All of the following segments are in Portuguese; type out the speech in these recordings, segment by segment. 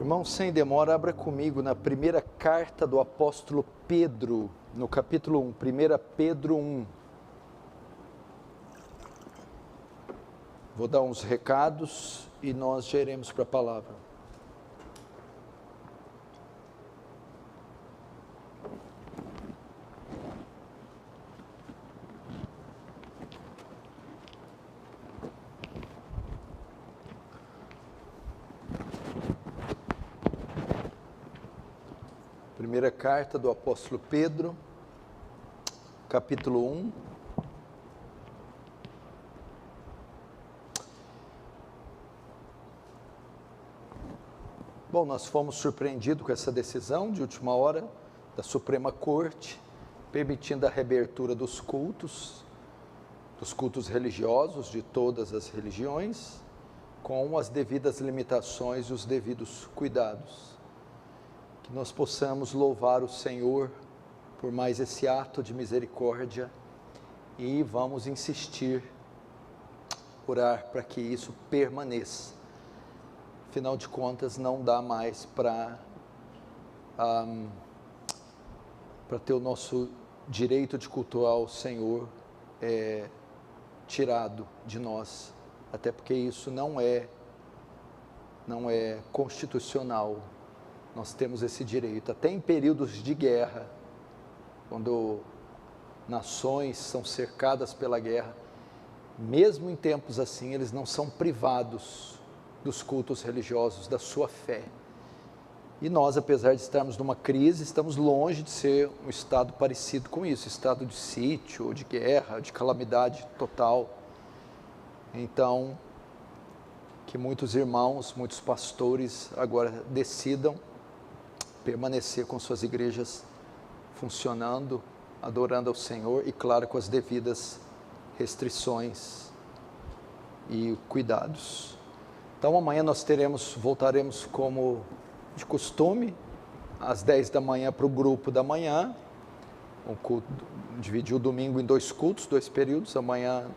Irmão, sem demora, abra comigo na primeira carta do apóstolo Pedro, no capítulo 1, 1 Pedro 1. Vou dar uns recados e nós já iremos para a palavra. Primeira carta do apóstolo Pedro, capítulo 1. Bom, nós fomos surpreendidos com essa decisão de última hora da Suprema Corte, permitindo a reabertura dos cultos religiosos de todas as religiões, com as devidas limitações e os devidos cuidados. Que nós possamos louvar o Senhor por mais esse ato de misericórdia e vamos insistir, orar para que isso permaneça. Afinal de contas, não dá mais para ter o nosso direito de cultuar o Senhor tirado de nós, até porque isso não é constitucional. Nós temos esse direito, até em períodos de guerra, quando nações são cercadas pela guerra, mesmo em tempos assim, eles não são privados dos cultos religiosos, da sua fé. E nós, apesar de estarmos numa crise, estamos longe de ser um estado parecido com isso, estado de sítio, ou de guerra, de calamidade total. Então, que muitos irmãos, muitos pastores agora decidam permanecer com suas igrejas funcionando, adorando ao Senhor e, claro, com as devidas restrições e cuidados. Então, amanhã nós voltaremos como de costume, às 10 da manhã para o grupo da manhã, um culto, dividir o domingo em 2 cultos, 2 períodos, amanhã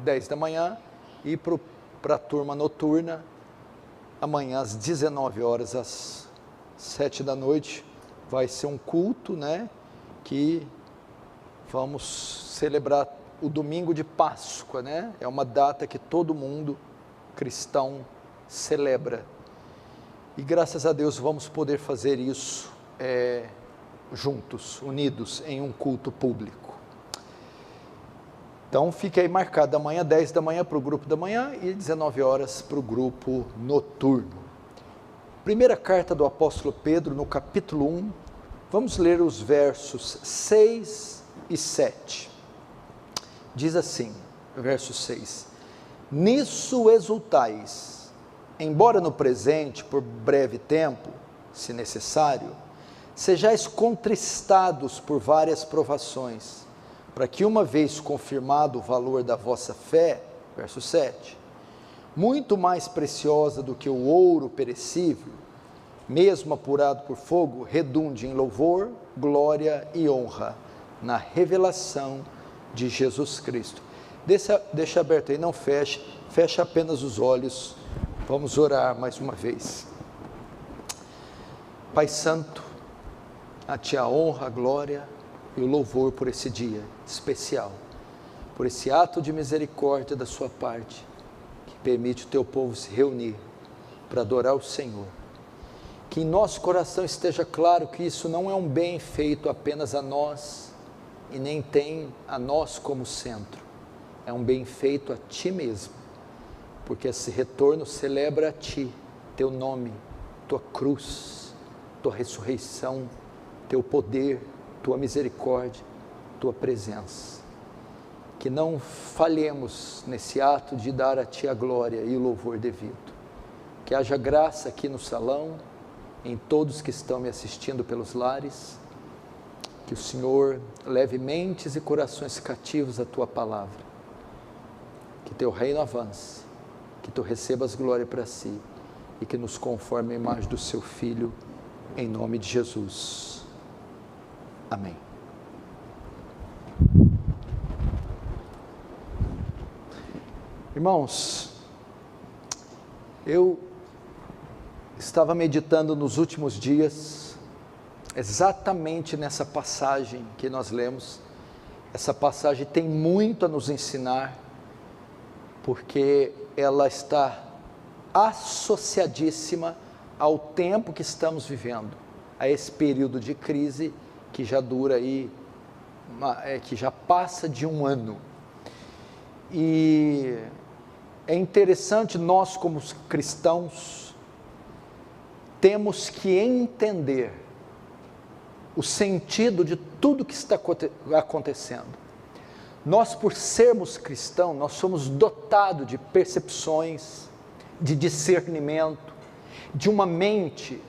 10 da manhã, e para a turma noturna, amanhã às 19 horas, às 7 da noite, vai ser um culto, que vamos celebrar o domingo de Páscoa, é uma data que todo mundo cristão celebra, e graças a Deus vamos poder fazer isso juntos, unidos em um culto público. Então fique aí marcado, amanhã 10 da manhã para o grupo da manhã e 19 horas para o grupo noturno. Primeira carta do apóstolo Pedro, no capítulo 1, vamos ler os versos 6 e 7. Diz assim, verso 6: Nisso exultais, embora no presente, por breve tempo, se necessário, sejais contristados por várias provações, para que, uma vez confirmado o valor da vossa fé, verso 7, muito mais preciosa do que o ouro perecível, mesmo apurado por fogo, redunde em louvor, glória e honra, na revelação de Jesus Cristo. Deixa aberto aí, não feche apenas os olhos, vamos orar mais uma vez. Pai Santo, a Ti a honra, a glória e o louvor por esse dia especial, por esse ato de misericórdia da sua parte, que permite o Teu povo se reunir para adorar o Senhor. Que em nosso coração esteja claro que isso não é um bem feito apenas a nós, e nem tem a nós como centro, é um bem feito a Ti mesmo, porque esse retorno celebra a Ti, Teu nome, Tua cruz, Tua ressurreição, Teu poder, Tua misericórdia, Tua presença. Que não falhemos nesse ato de dar a Ti a glória e o louvor devido. Que haja graça aqui no salão, em todos que estão me assistindo pelos lares, que o Senhor leve mentes e corações cativos à Tua palavra, que Teu reino avance, que Tu recebas glória para Si, e que nos conforme a imagem do Seu Filho, em nome de Jesus. Amém. Irmãos, eu estava meditando nos últimos dias, exatamente nessa passagem que nós lemos. Essa passagem tem muito a nos ensinar, porque ela está associadíssima ao tempo que estamos vivendo, a esse período de crise que já dura aí, que já passa de um ano. E é interessante, nós como cristãos, temos que entender o sentido de tudo que está acontecendo. Nós, por sermos cristãos, nós somos dotados de percepções, de discernimento, de uma mente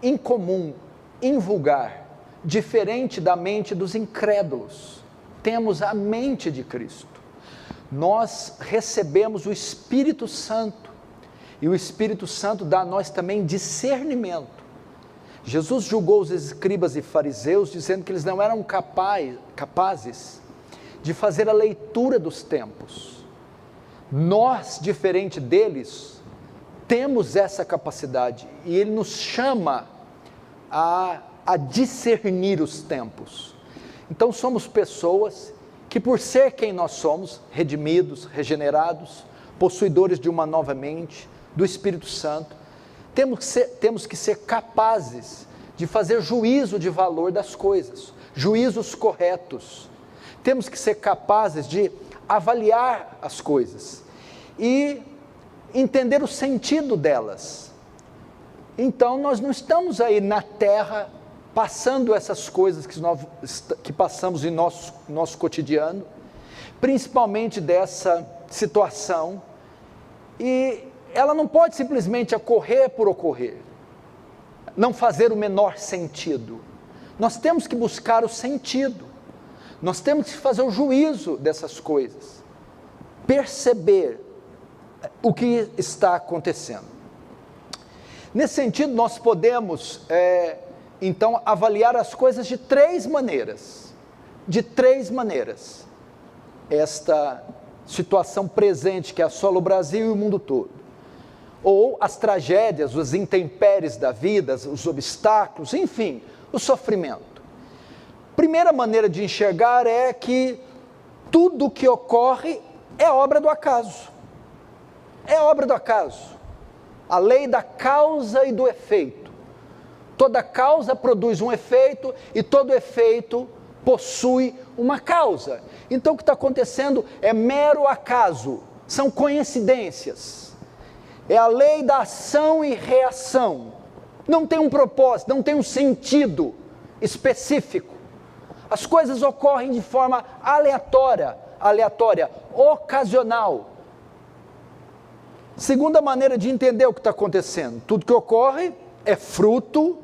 incomum, invulgar, diferente da mente dos incrédulos. Temos a mente de Cristo. Nós recebemos o Espírito Santo, e o Espírito Santo dá a nós também discernimento. Jesus julgou os escribas e fariseus, dizendo que eles não eram capazes de fazer a leitura dos tempos. Nós, diferente deles, temos essa capacidade, e Ele nos chama a discernir os tempos. Então somos pessoas que, por ser quem nós somos, redimidos, regenerados, possuidores de uma nova mente, do Espírito Santo, temos que ser capazes de fazer juízo de valor das coisas, juízos corretos. Temos que ser capazes de avaliar as coisas e entender o sentido delas. Então nós não estamos aí na terra passando essas coisas que passamos em nosso cotidiano, principalmente dessa situação, e ela não pode simplesmente ocorrer por ocorrer, não fazer o menor sentido. Nós temos que buscar o sentido, nós temos que fazer o juízo dessas coisas, perceber o que está acontecendo. Nesse sentido, nós podemos, então, avaliar as coisas de três maneiras. Esta situação presente que assola o Brasil e o mundo todo, ou as tragédias, os intempéries da vida, os obstáculos, enfim, o sofrimento. Primeira maneira de enxergar é que tudo o que ocorre é obra do acaso. É obra do acaso. A lei da causa e do efeito. Toda causa produz um efeito e todo efeito possui uma causa. Então o que está acontecendo é mero acaso, são coincidências. É a lei da ação e reação. Não tem um propósito, não tem um sentido específico. As coisas ocorrem de forma aleatória, ocasional. Segunda maneira de entender o que está acontecendo: tudo que ocorre é fruto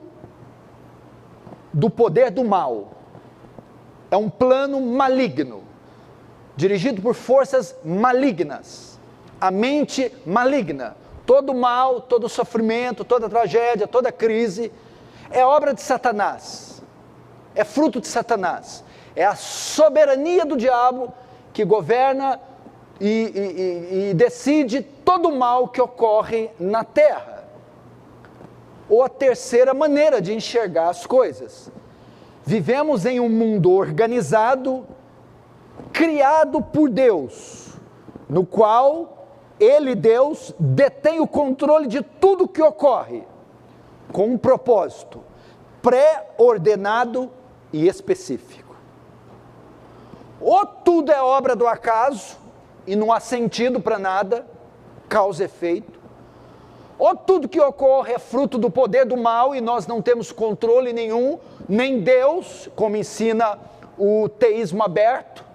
do poder do mal. É um plano maligno, dirigido por forças malignas. A mente maligna, todo mal, todo sofrimento, toda tragédia, toda crise, é obra de Satanás, é fruto de Satanás, é a soberania do diabo que governa e decide todo o mal que ocorre na terra. Ou a terceira maneira de enxergar as coisas: vivemos em um mundo organizado, criado por Deus, no qual Ele, Deus, detém o controle de tudo que ocorre, com um propósito pré-ordenado e específico. Ou tudo é obra do acaso, e não há sentido para nada, causa e efeito, ou tudo que ocorre é fruto do poder do mal, e nós não temos controle nenhum, nem Deus, como ensina o teísmo aberto.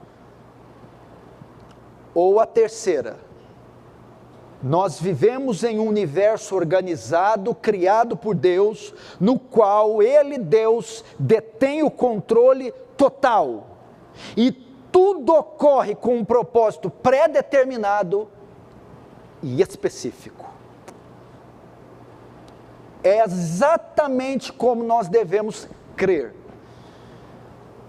Ou a terceira: nós vivemos em um universo organizado, criado por Deus, no qual Ele, Deus, detém o controle total, e tudo ocorre com um propósito pré-determinado e específico. É exatamente como nós devemos crer.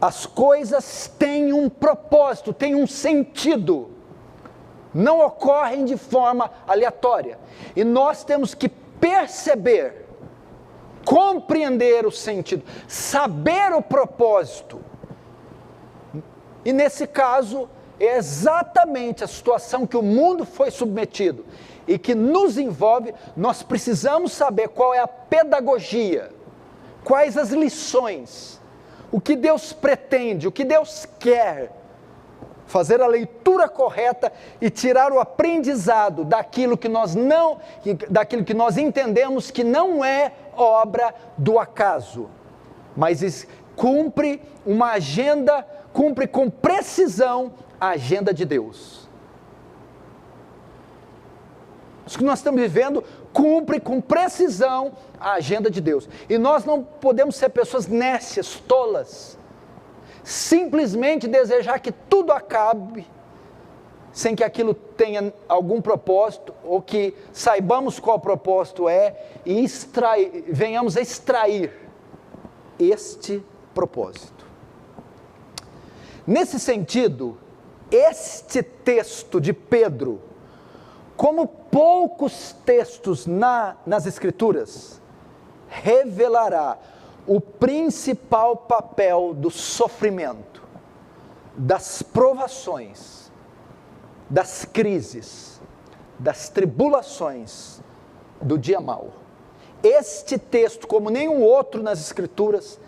As coisas têm um propósito, têm um sentido, não ocorrem de forma aleatória, e nós temos que perceber, compreender o sentido, saber o propósito. E nesse caso, é exatamente a situação que o mundo foi submetido e que nos envolve. Nós precisamos saber qual é a pedagogia, quais as lições, o que Deus pretende, o que Deus quer, fazer a leitura correta e tirar o aprendizado daquilo que nós entendemos que não é obra do acaso, mas cumpre uma agenda, cumpre com precisão a agenda de Deus. Isso que nós estamos vivendo cumpre com precisão a agenda de Deus. E nós não podemos ser pessoas nécias, tolas, simplesmente desejar que tudo acabe, sem que aquilo tenha algum propósito, ou que saibamos qual propósito é, e venhamos a extrair este propósito. Nesse sentido, este texto de Pedro, como poucos textos nas Escrituras, revelará o principal papel do sofrimento, das provações, das crises, das tribulações do dia mau. Este texto, como nenhum outro nas Escrituras,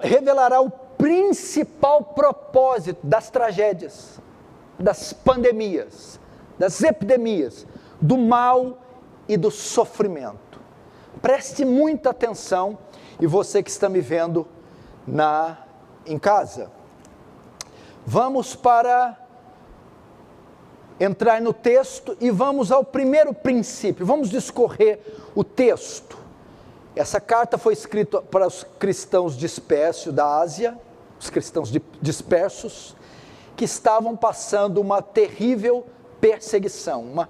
revelará o principal propósito das tragédias, das pandemias, das epidemias, do mal e do sofrimento. Preste muita atenção, e você que está me vendo em casa. Vamos entrar no texto e vamos ao primeiro princípio. Vamos discorrer o texto. Essa carta foi escrita para os cristãos dispersos da Ásia, os cristãos dispersos, que estavam passando uma terrível perseguição,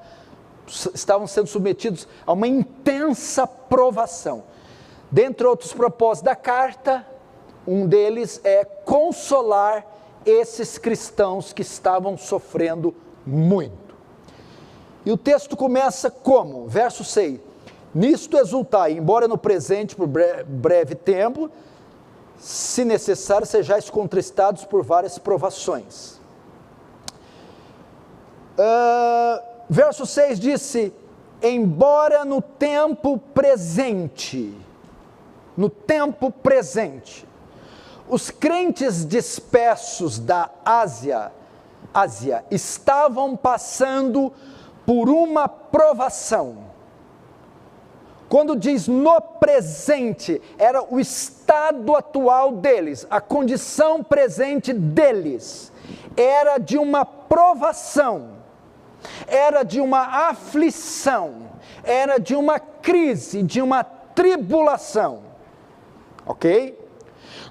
estavam sendo submetidos a uma intensa provação. Dentre outros propósitos da carta, um deles é consolar esses cristãos que estavam sofrendo muito. E o texto começa como? Verso 6: nisto exultai, embora no presente por breve tempo, se necessário, sejais contristados por várias provações. Verso 6 disse: embora no tempo presente, os crentes dispersos da Ásia estavam passando por uma provação. Quando diz no presente, era o estado atual deles, a condição presente deles, era de uma provação, era de uma aflição, era de uma crise, de uma tribulação, ok?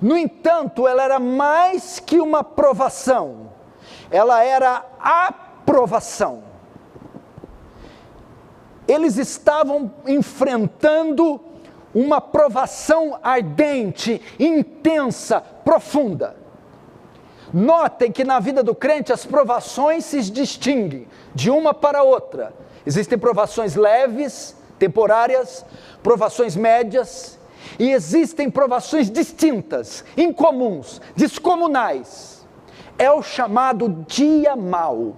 No entanto, ela era mais que uma provação, ela era a provação. Eles estavam enfrentando uma provação ardente, intensa, profunda. Notem que na vida do crente as provações se distinguem de uma para outra. Existem provações leves, temporárias, provações médias, e existem provações distintas, incomuns, descomunais. É o chamado dia mau.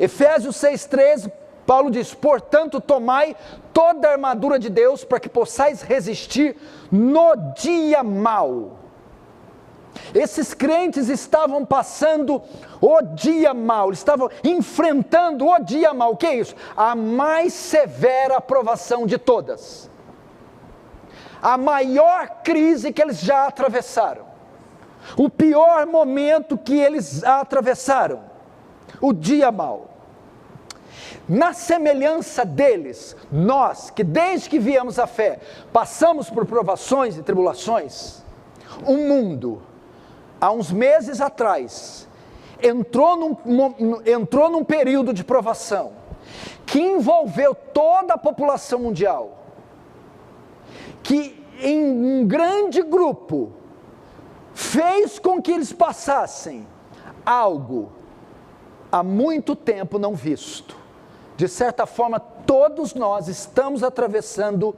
Efésios 6,13, Paulo diz: portanto, tomai toda a armadura de Deus para que possais resistir no dia mau. Esses crentes estavam passando o dia mau, estavam enfrentando o dia mau. O que é isso? A mais severa provação de todas. A maior crise que eles já atravessaram. O pior momento que eles atravessaram. O dia mau. Na semelhança deles, nós, que desde que viemos à fé, passamos por provações e tribulações, o mundo, há uns meses atrás, entrou num período de provação, que envolveu toda a população mundial, que em um grande grupo, fez com que eles passassem algo há muito tempo não visto, de certa forma, todos nós estamos atravessando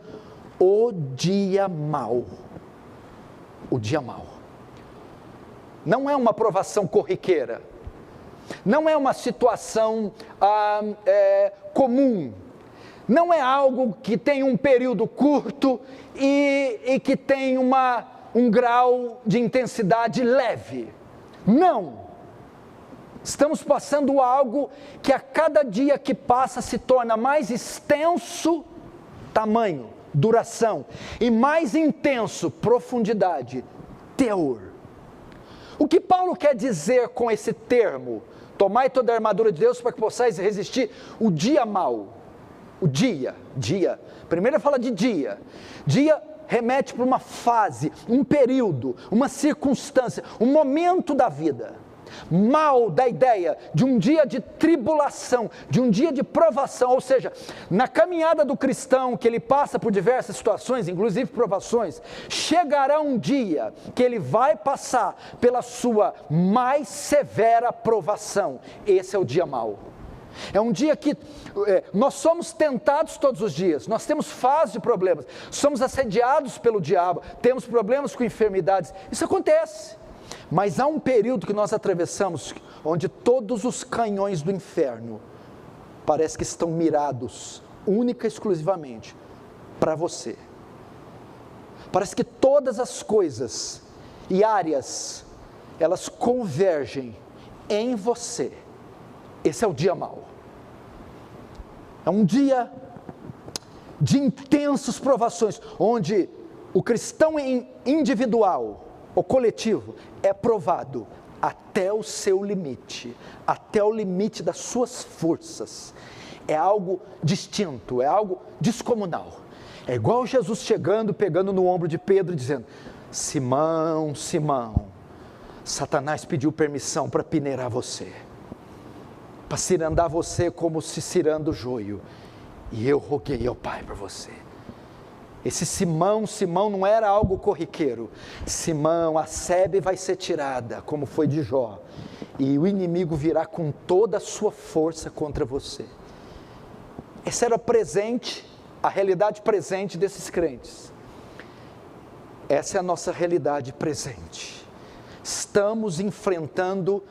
o dia mau. O dia mau. Não é uma provação corriqueira. Não é uma situação comum. Não é algo que tem um período curto e que tem um grau de intensidade leve. Não. Estamos passando algo que a cada dia que passa se torna mais extenso, tamanho, duração, e mais intenso, profundidade, teor. O que Paulo quer dizer com esse termo? Tomai toda a armadura de Deus para que possais resistir o dia mau. O dia. Primeiro ele fala de dia. Dia remete para uma fase, um período, uma circunstância, um momento da vida. Mal da ideia de um dia de tribulação, de um dia de provação, ou seja, na caminhada do cristão que ele passa por diversas situações, inclusive provações, chegará um dia que ele vai passar pela sua mais severa provação. Esse é o dia mau. É um dia que nós somos tentados todos os dias, nós temos fases de problemas, somos assediados pelo diabo, temos problemas com enfermidades, isso acontece. Mas há um período que nós atravessamos, onde todos os canhões do inferno, parece que estão mirados, única e exclusivamente, para você. Parece que todas as coisas e áreas, elas convergem em você. Esse é o dia mau. É um dia de intensas provações, onde o cristão individual, o coletivo, é provado até o seu limite, até o limite das suas forças. É algo distinto, é algo descomunal. É igual Jesus chegando, pegando no ombro de Pedro e dizendo: Simão, Simão, Satanás pediu permissão para peneirar você, para cirandar você como se ciranda o joio, e eu roguei ao Pai por você. Esse Simão não era algo corriqueiro. Simão, a sebe vai ser tirada, como foi de Jó, e o inimigo virá com toda a sua força contra você. Esse era presente, a realidade presente desses crentes. Essa é a nossa realidade presente. Estamos enfrentando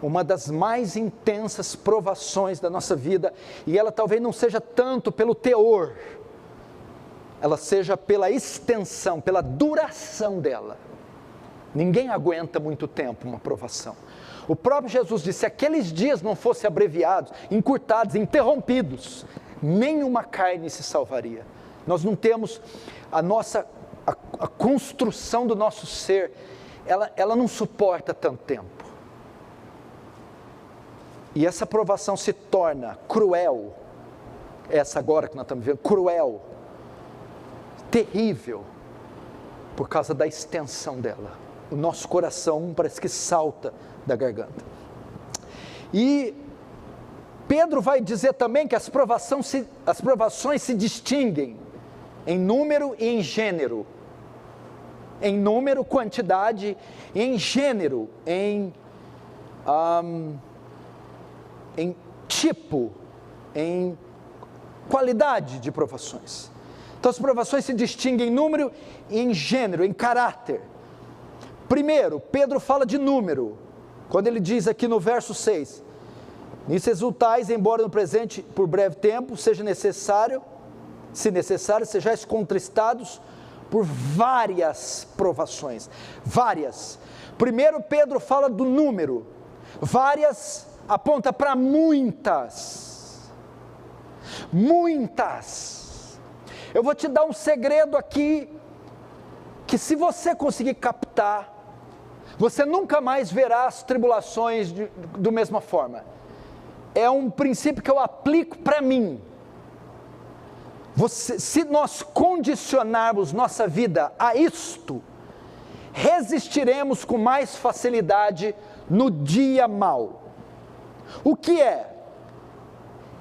uma das mais intensas provações da nossa vida, e ela talvez não seja tanto pelo teor, ela seja pela extensão, pela duração dela. Ninguém aguenta muito tempo uma provação. O próprio Jesus disse: se aqueles dias não fossem abreviados, encurtados, interrompidos, nenhuma carne se salvaria. Nós não temos a construção do nosso ser, ela não suporta tanto tempo. E essa provação se torna cruel, essa agora que nós estamos vendo, cruel, terrível, por causa da extensão dela. O nosso coração parece que salta da garganta. E Pedro vai dizer também que as provações se distinguem em número e em gênero. Em número, quantidade, e em gênero, em tipo, em qualidade de provações. Então as provações se distinguem em número e em gênero, em caráter. Primeiro, Pedro fala de número, quando ele diz aqui no verso 6, nisso exultais, embora no presente por breve tempo, se necessário, sejais contristados por várias provações. Várias. Primeiro Pedro fala do número, várias aponta para muitas. Muitas. Eu vou te dar um segredo aqui, que se você conseguir captar, você nunca mais verá as tribulações da mesma forma. É um princípio que eu aplico para mim. Se nós condicionarmos nossa vida a isto, resistiremos com mais facilidade no dia mau. O que é?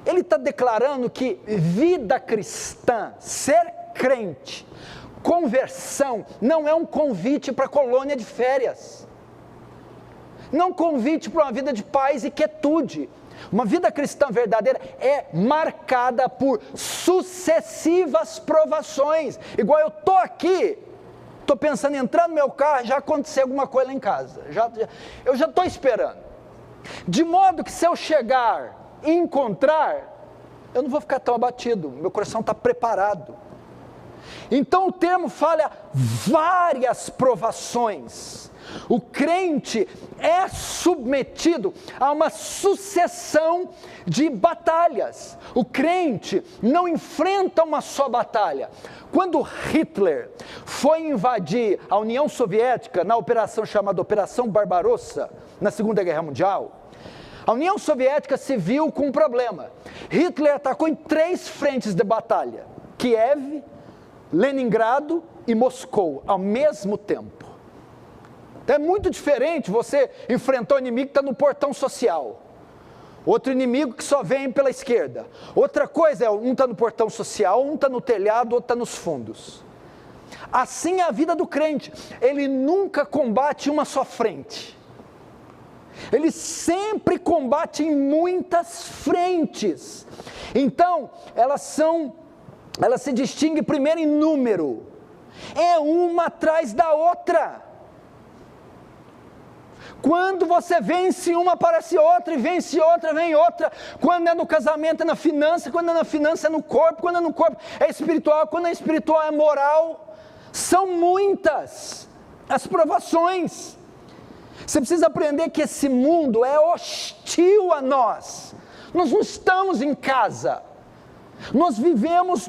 Ele está declarando que vida cristã, ser crente, conversão, não é um convite para colônia de férias, não é um convite para uma vida de paz e quietude, Uma vida cristã verdadeira é marcada por sucessivas provações. Igual eu estou aqui, estou pensando em entrar no meu carro, já aconteceu alguma coisa lá em casa. Eu já estou esperando. De modo que se eu chegar e encontrar, eu não vou ficar tão abatido, meu coração está preparado. Então o termo fala várias provações. O crente é submetido a uma sucessão de batalhas. O crente não enfrenta uma só batalha. Quando Hitler foi invadir a União Soviética na operação chamada Operação Barbarossa, na Segunda Guerra Mundial, a União Soviética se viu com um problema. Hitler atacou em 3 frentes de batalha: Kiev, Leningrado e Moscou, ao mesmo tempo. É muito diferente você enfrentar um inimigo que está no portão social, outro inimigo que só vem pela esquerda. Outra coisa é, um está no portão social, um está no telhado, outro está nos fundos. Assim é a vida do crente, ele nunca combate uma só frente. Ele sempre combate em muitas frentes. Então, elas se distinguem primeiro em número. É uma atrás da outra. Quando você vence uma, aparece outra, e vence outra, vem outra. Quando é no casamento, é na finança. Quando é na finança, é no corpo. Quando é no corpo, é espiritual. Quando é espiritual, é moral. São muitas as provações. Você precisa aprender que esse mundo é hostil a nós. Nós não estamos em casa. Nós vivemos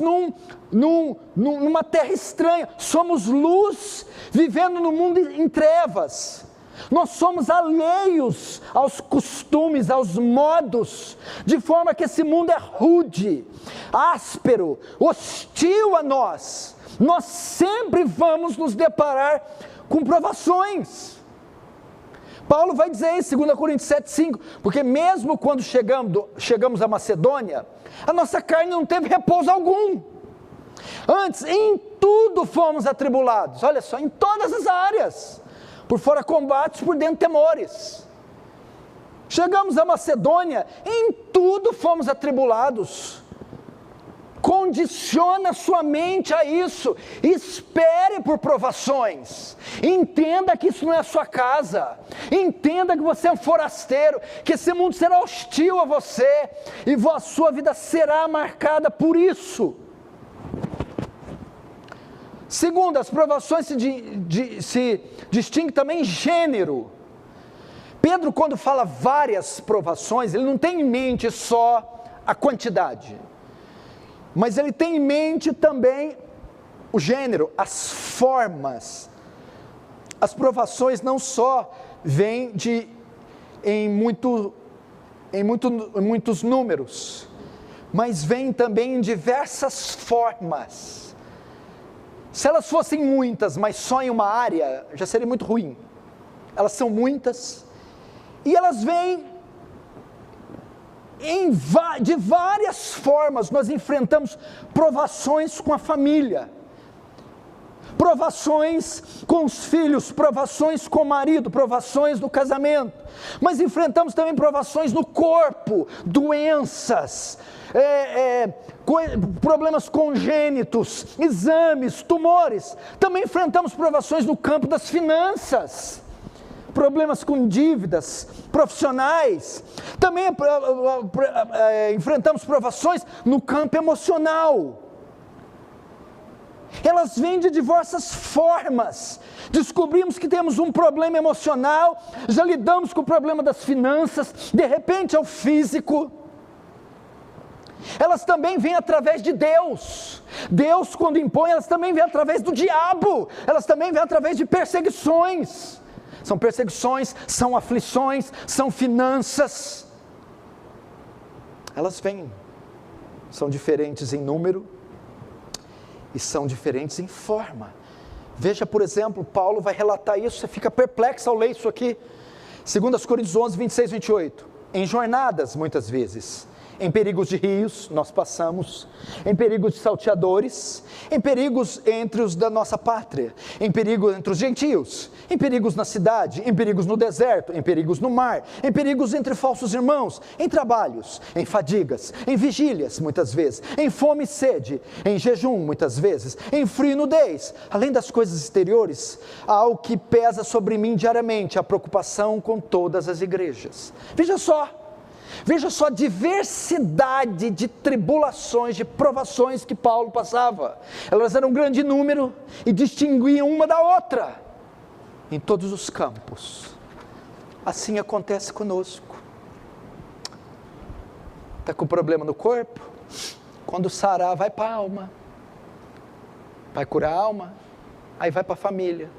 numa terra estranha. Somos luz vivendo no mundo em trevas. Nós somos alheios aos costumes, aos modos, de forma que esse mundo é rude, áspero, hostil a nós. Nós sempre vamos nos deparar com provações. Paulo vai dizer isso em 2 Coríntios 7,5, porque mesmo quando chegamos à Macedônia, a nossa carne não teve repouso algum. Antes, em tudo fomos atribulados, olha só, em todas as áreas. Por fora combates, por dentro temores. Chegamos à Macedônia, em tudo fomos atribulados. Condiciona sua mente a isso. Espere por provações. Entenda que isso não é a sua casa. Entenda que você é um forasteiro, que esse mundo será hostil a você, e a sua vida será marcada por isso. Segundo, as provações se distinguem também em gênero. Pedro, quando fala várias provações, ele não tem em mente só a quantidade, mas ele tem em mente também o gênero, as formas. As provações não só vêm em muitos números, mas vêm também em diversas formas. Se elas fossem muitas, mas só em uma área, já seria muito ruim. Elas são muitas, e elas vêm de várias formas. Nós enfrentamos provações com a família, provações com os filhos, provações com o marido, provações no casamento, mas enfrentamos também provações no corpo, doenças, problemas congênitos, exames, tumores. Também enfrentamos provações no campo das finanças, problemas com dívidas profissionais. Também enfrentamos provações no campo emocional. Elas vêm de diversas formas. Descobrimos que temos um problema emocional, já lidamos com o problema das finanças, de repente é o físico. Elas também vêm através de Deus. Deus, quando impõe, elas também vêm através do diabo. Elas também vêm através de perseguições. São perseguições, são aflições, são finanças. Elas vêm, são diferentes em número e são diferentes em forma. Veja, por exemplo, Paulo vai relatar isso, você fica perplexo ao ler isso aqui. 2 Coríntios 11, 26, 28. Em jornadas, muitas vezes, em perigos de rios, nós passamos, em perigos de salteadores, em perigos entre os da nossa pátria, em perigos entre os gentios, em perigos na cidade, em perigos no deserto, em perigos no mar, em perigos entre falsos irmãos, em trabalhos, em fadigas, em vigílias, muitas vezes, em fome e sede, em jejum, muitas vezes, em frio e nudez. Além das coisas exteriores, há algo que pesa sobre mim diariamente, a preocupação com todas as igrejas. Veja só a diversidade de tribulações, de provações que Paulo passava. Elas eram um grande número e distinguiam uma da outra, em todos os campos. Assim acontece conosco. Está com problema no corpo? Quando sarar, vai para a alma. Vai curar a alma, aí vai para a família.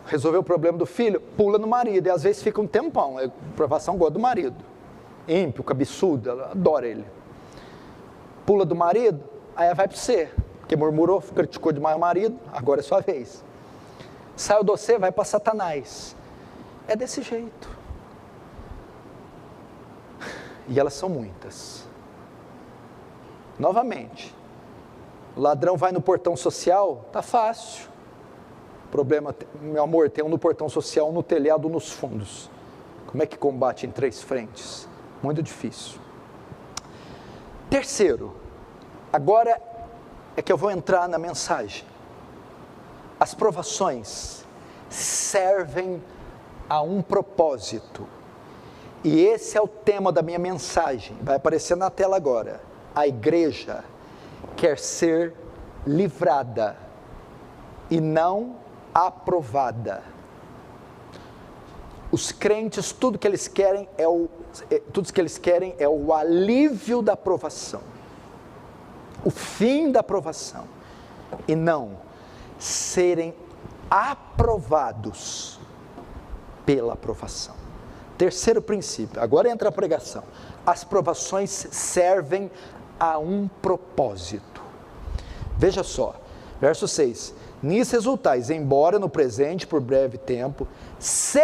Resolveu o problema do filho, pula no marido, e às vezes fica um tempão, a provação gosta do marido, ímpio, cabeçudo, ela adora ele. Pula do marido, aí vai para você, porque murmurou, criticou demais o marido, agora é sua vez. Saiu de você, vai para Satanás. É desse jeito. E elas são muitas. Novamente, o ladrão vai no portão social, tá fácil. Problema, meu amor, tem um no portão social, um no telhado, um nos fundos. Como é que combate em 3 frentes? Muito difícil. Terceiro, agora é que eu vou entrar na mensagem. As provações servem a um propósito. E esse é o tema da minha mensagem. Vai aparecer na tela agora. A igreja quer ser livrada e não aprovada. Os crentes, tudo que eles querem é o alívio da aprovação, o fim da aprovação, e não serem aprovados pela aprovação. Terceiro princípio, agora entra a pregação. As provações servem a um propósito. Veja só, verso 6. Nisso resultais, embora no presente por breve tempo, se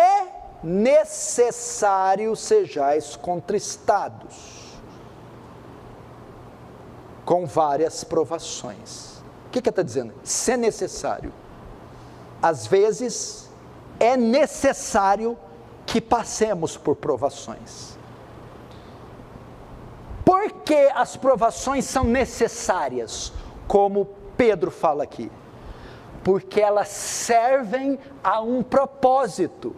necessário sejais contristados com várias provações. O que está dizendo? Se necessário. Às vezes é necessário que passemos por provações. Por que as provações são necessárias? Como Pedro fala aqui. Porque elas servem a um propósito.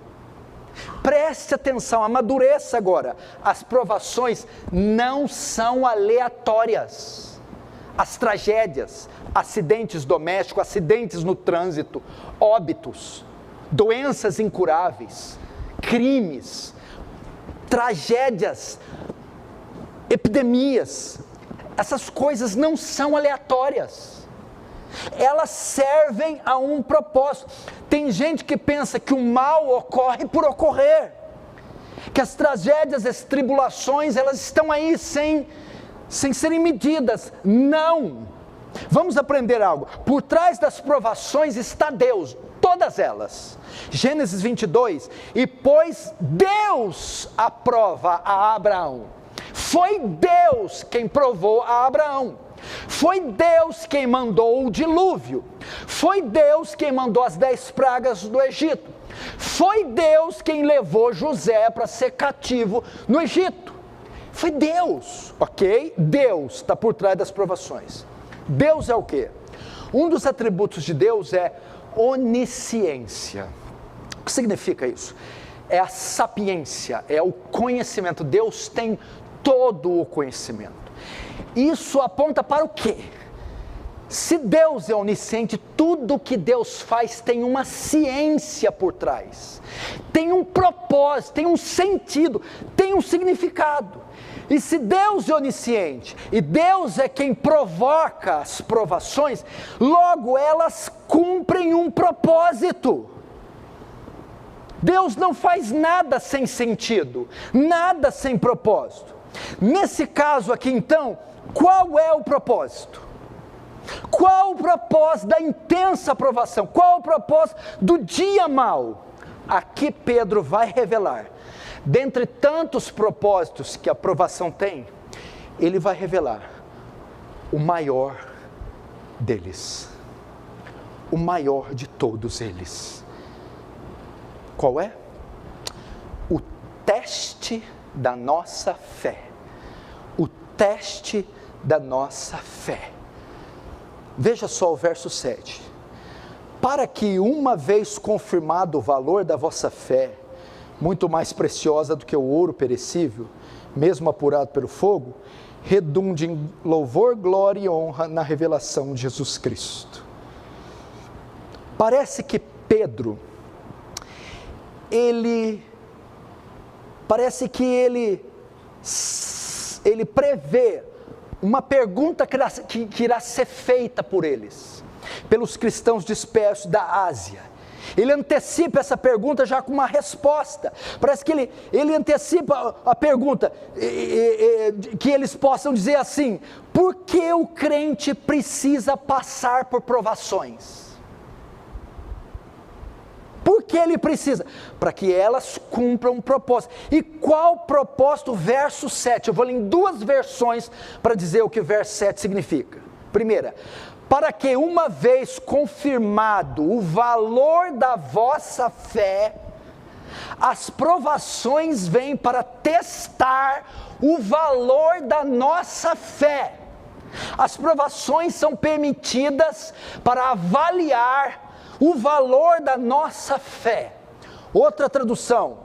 Preste atenção, amadureça agora. As provações não são aleatórias. As tragédias, acidentes domésticos, acidentes no trânsito, óbitos, doenças incuráveis, crimes, tragédias, epidemias, essas coisas não são aleatórias. Elas servem a um propósito. Tem gente que pensa que o mal ocorre por ocorrer, que as tragédias, as tribulações, elas estão aí sem serem medidas. Não! Vamos aprender algo. Por trás das provações está Deus, todas elas. Gênesis 22, e pois Deus aprova a Abraão. Foi Deus quem provou a Abraão. Foi Deus quem mandou o dilúvio. Foi Deus quem mandou as 10 pragas do Egito. Foi Deus quem levou José para ser cativo no Egito. Foi Deus, ok? Deus está por trás das provações. Deus é o quê? Um dos atributos de Deus é onisciência. O que significa isso? É a sapiência, é o conhecimento. Deus tem todo o conhecimento. Isso aponta para o quê? Se Deus é onisciente, tudo que Deus faz tem uma ciência por trás, tem um propósito, tem um sentido, tem um significado. E se Deus é onisciente, e Deus é quem provoca as provações, logo elas cumprem um propósito. Deus não faz nada sem sentido, nada sem propósito. Nesse caso aqui então, qual é o propósito? Qual o propósito da intensa provação? Qual o propósito do dia mau? aqui Pedro vai revelar, dentre tantos propósitos que a aprovação tem, ele vai revelar o maior deles, o maior de todos eles. Qual é? O teste da nossa fé. O teste da nossa fé. Veja só o verso 7. Para que, uma vez confirmado o valor da vossa fé, muito mais preciosa do que o ouro perecível, mesmo apurado pelo fogo, redunde em louvor, glória e honra na revelação de Jesus Cristo. Parece que Pedro, ele prevê uma pergunta que irá ser feita por eles, pelos cristãos dispersos da Ásia. Ele antecipa essa pergunta já com uma resposta. Parece que ele antecipa a pergunta, que eles possam dizer assim: por que o crente precisa passar por provações? Por que ele precisa? Para que elas cumpram um propósito. E qual propósito? Verso 7. Eu vou ler em duas versões para dizer o que o verso 7 significa. Primeira, para que, uma vez confirmado o valor da vossa fé, as provações vêm para testar o valor da nossa fé. As provações são permitidas para avaliar o valor da nossa fé. Outra tradução: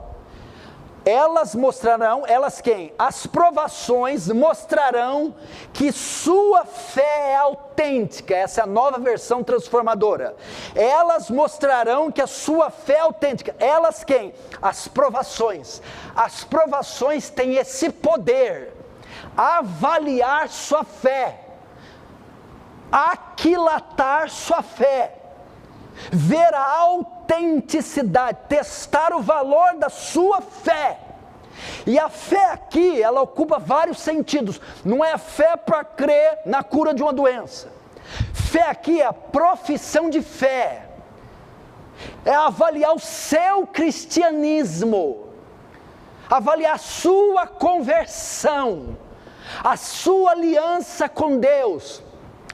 elas mostrarão, elas quem? As provações mostrarão que sua fé é autêntica. Essa é a nova versão transformadora. Elas mostrarão que a sua fé é autêntica. Elas quem? As provações. As provações têm esse poder: avaliar sua fé, aquilatar sua fé, ver a autenticidade, testar o valor da sua fé. E a fé aqui, ela ocupa vários sentidos. Não é a fé para crer na cura de uma doença. Fé aqui é a profissão de fé, é avaliar o seu cristianismo, avaliar a sua conversão, a sua aliança com Deus,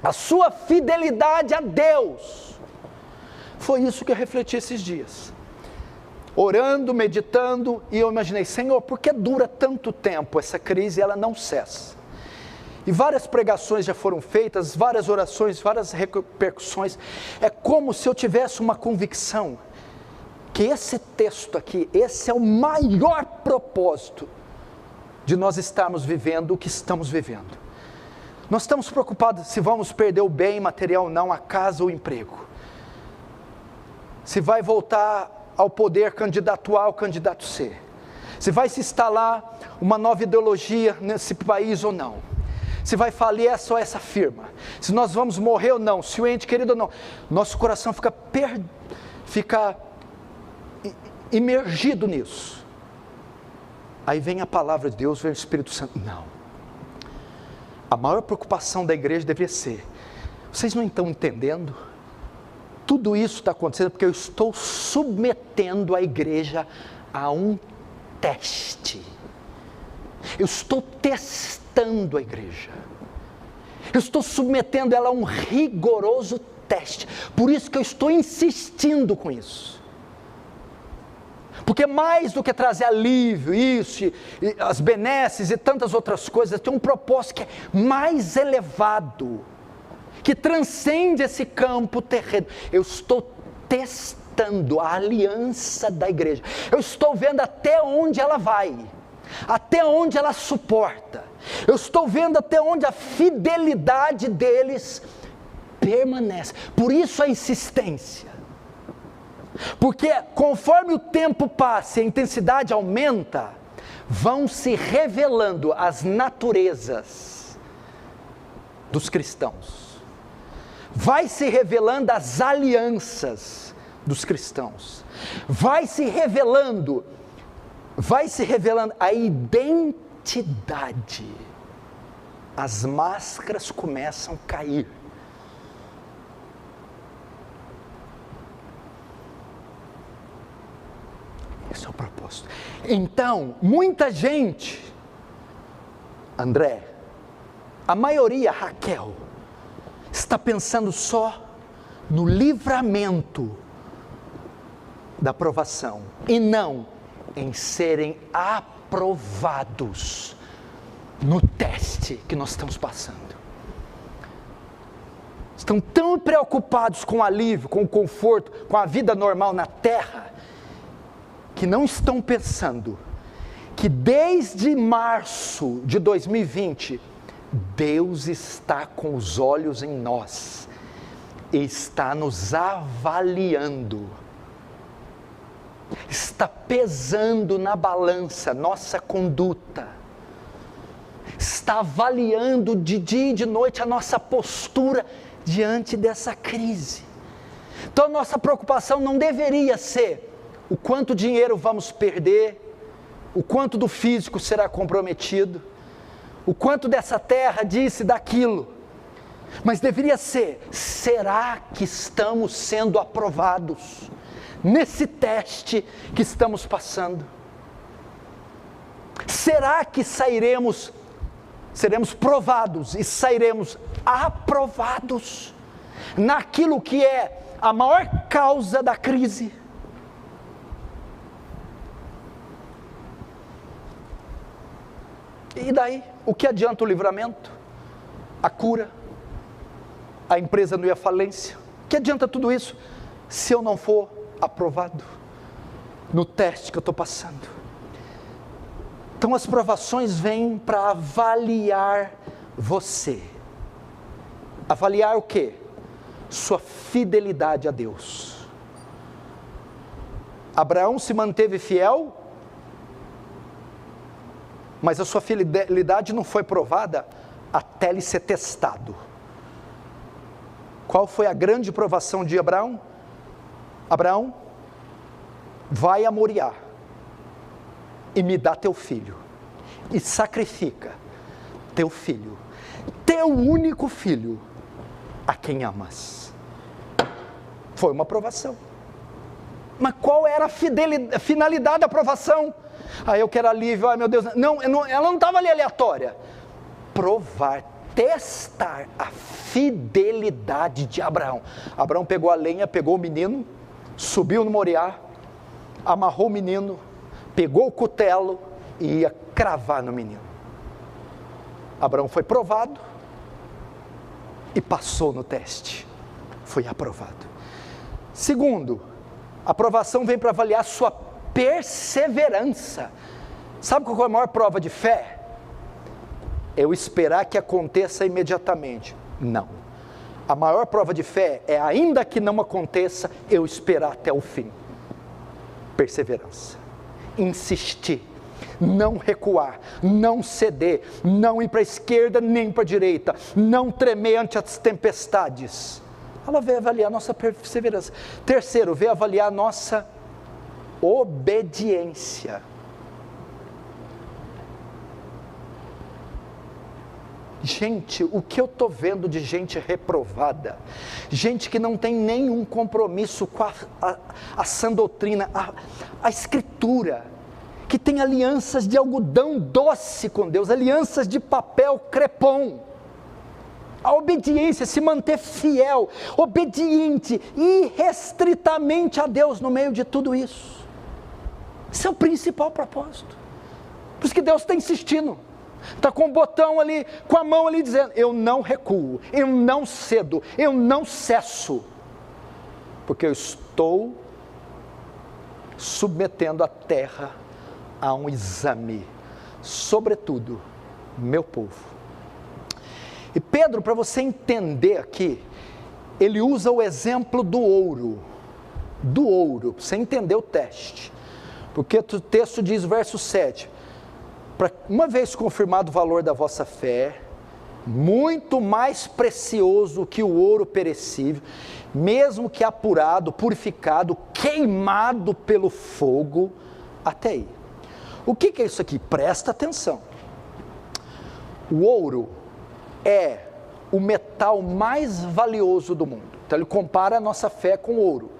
a sua fidelidade a Deus. Foi isso que eu refleti esses dias, orando, meditando, e eu imaginei: Senhor, por que dura tanto tempo essa crise e ela não cessa? E várias pregações já foram feitas, várias orações, várias repercussões. É como se eu tivesse uma convicção que esse texto aqui, esse é o maior propósito de nós estarmos vivendo o que estamos vivendo. Nós estamos preocupados se vamos perder o bem material ou não, a casa ou o emprego, se vai voltar ao poder candidato A ou candidato C, se vai se instalar uma nova ideologia nesse país ou não, se vai falir essa ou essa firma, se nós vamos morrer ou não, se o ente querido ou não. Nosso coração fica imergido nisso. Aí vem a palavra de Deus, vem o Espírito Santo: não, a maior preocupação da igreja deveria ser: vocês não estão entendendo? Tudo isso está acontecendo porque eu estou submetendo a igreja a um teste. Eu estou testando a igreja. Eu estou submetendo ela a um rigoroso teste. Por isso que eu estou insistindo com isso. Porque mais do que trazer alívio, isso, e as benesses e tantas outras coisas, tem um propósito que é mais elevado, que transcende esse campo terreno. Eu estou testando a aliança da igreja. Eu estou vendo até onde ela vai, até onde ela suporta. Eu estou vendo até onde a fidelidade deles permanece. Por isso a insistência. Porque conforme o tempo passa e a intensidade aumenta, vão se revelando as naturezas dos cristãos. Vai se revelando as alianças dos cristãos, vai se revelando a identidade, as máscaras começam a cair. Esse é o propósito. Então, muita gente, André, a maioria, Raquel, está pensando só no livramento da provação e não em serem aprovados no teste que nós estamos passando. Estão tão preocupados com o alívio, com o conforto, com a vida normal na terra, que não estão pensando que desde março de 2020, Deus está com os olhos em nós e está nos avaliando, está pesando na balança nossa conduta, está avaliando de dia e de noite a nossa postura diante dessa crise. Então a nossa preocupação não deveria ser o quanto dinheiro vamos perder, o quanto do físico será comprometido, o quanto dessa terra disse daquilo, mas deveria ser: será que estamos sendo aprovados nesse teste que estamos passando? Será que seremos provados e sairemos aprovados naquilo que é a maior causa da crise? E daí, o que adianta o livramento? A cura? A empresa não ir à falência? O que adianta tudo isso se eu não for aprovado no teste que eu estou passando? Então as provações vêm para avaliar você. Avaliar o quê? Sua fidelidade a Deus. Abraão se manteve fiel, mas a sua fidelidade não foi provada até ele ser testado. Qual foi a grande provação de Abraão? Abraão, vai a Moriá e me dá teu filho, e sacrifica teu filho, teu único filho, a quem amas. Foi uma provação. Mas qual era a finalidade da provação? Eu quero alívio, meu Deus. Não, ela não estava ali aleatória. Provar, testar a fidelidade de Abraão. Abraão pegou a lenha, pegou o menino, subiu no Moriá, amarrou o menino, pegou o cutelo e ia cravar no menino. Abraão foi provado e passou no teste. Foi aprovado. Segundo, a aprovação vem para avaliar sua perseverança. Sabe qual é a maior prova de fé? Eu esperar que aconteça imediatamente. Não. A maior prova de fé é, ainda que não aconteça, eu esperar até o fim. Perseverança. Insistir. Não recuar. Não ceder. Não ir para a esquerda nem para a direita. Não tremer ante as tempestades. Ela veio avaliar a nossa perseverança. Terceiro, veio avaliar a nossa obediência. Gente, o que eu estou vendo de gente reprovada, gente que não tem nenhum compromisso com a sã doutrina, a escritura, que tem alianças de algodão doce com Deus, alianças de papel crepom. A obediência, se manter fiel, obediente, irrestritamente a Deus no meio de tudo isso. Esse é o principal propósito. Por isso que Deus está insistindo. Está com o botão ali, com a mão ali dizendo: eu não recuo, eu não cedo, eu não cesso. Porque eu estou submetendo a terra a um exame. Sobretudo, meu povo. E Pedro, para você entender aqui, ele usa o exemplo do ouro, para você entender o teste, porque o texto diz, verso 7, uma vez confirmado o valor da vossa fé, muito mais precioso que o ouro perecível, mesmo que apurado, purificado, queimado pelo fogo, até aí. O que é isso aqui? Presta atenção. O ouro é o metal mais valioso do mundo. Então ele compara a nossa fé com ouro,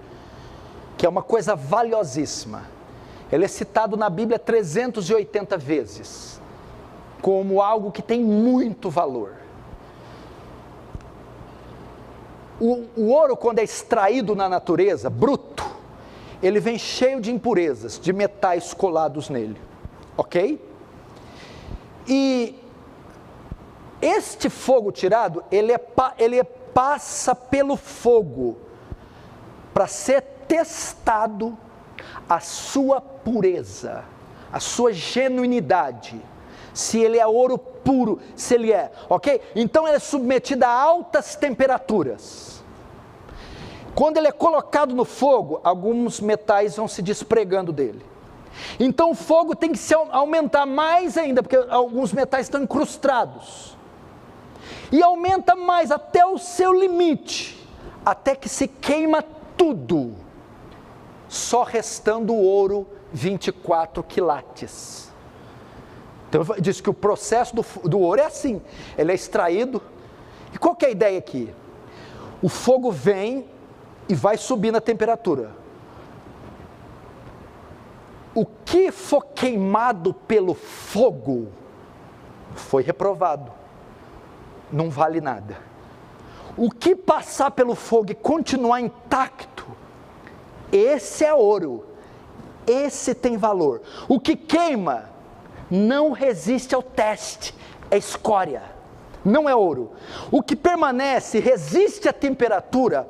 que é uma coisa valiosíssima. Ele é citado na Bíblia 380 vezes, como algo que tem muito valor. O ouro, quando é extraído na natureza, bruto, ele vem cheio de impurezas, de metais colados nele, ok? E este fogo tirado, ele passa pelo fogo, para ser testado a sua pureza, a sua genuinidade, se ele é ouro puro, se ele é, ok? Então ele é submetido a altas temperaturas. Quando ele é colocado no fogo, alguns metais vão se despregando dele. Então o fogo tem que se aumentar mais ainda, porque alguns metais estão incrustados. E aumenta mais até o seu limite, até que se queima tudo, só restando o ouro 24 quilates. Então diz que o processo do ouro é assim, ele é extraído, e qual que é a ideia aqui? O fogo vem e vai subindo a temperatura. O que for queimado pelo fogo, foi reprovado, não vale nada. O que passar pelo fogo e continuar intacto, esse é ouro, esse tem valor. O que queima, não resiste ao teste, é escória, não é ouro. O que permanece, resiste à temperatura,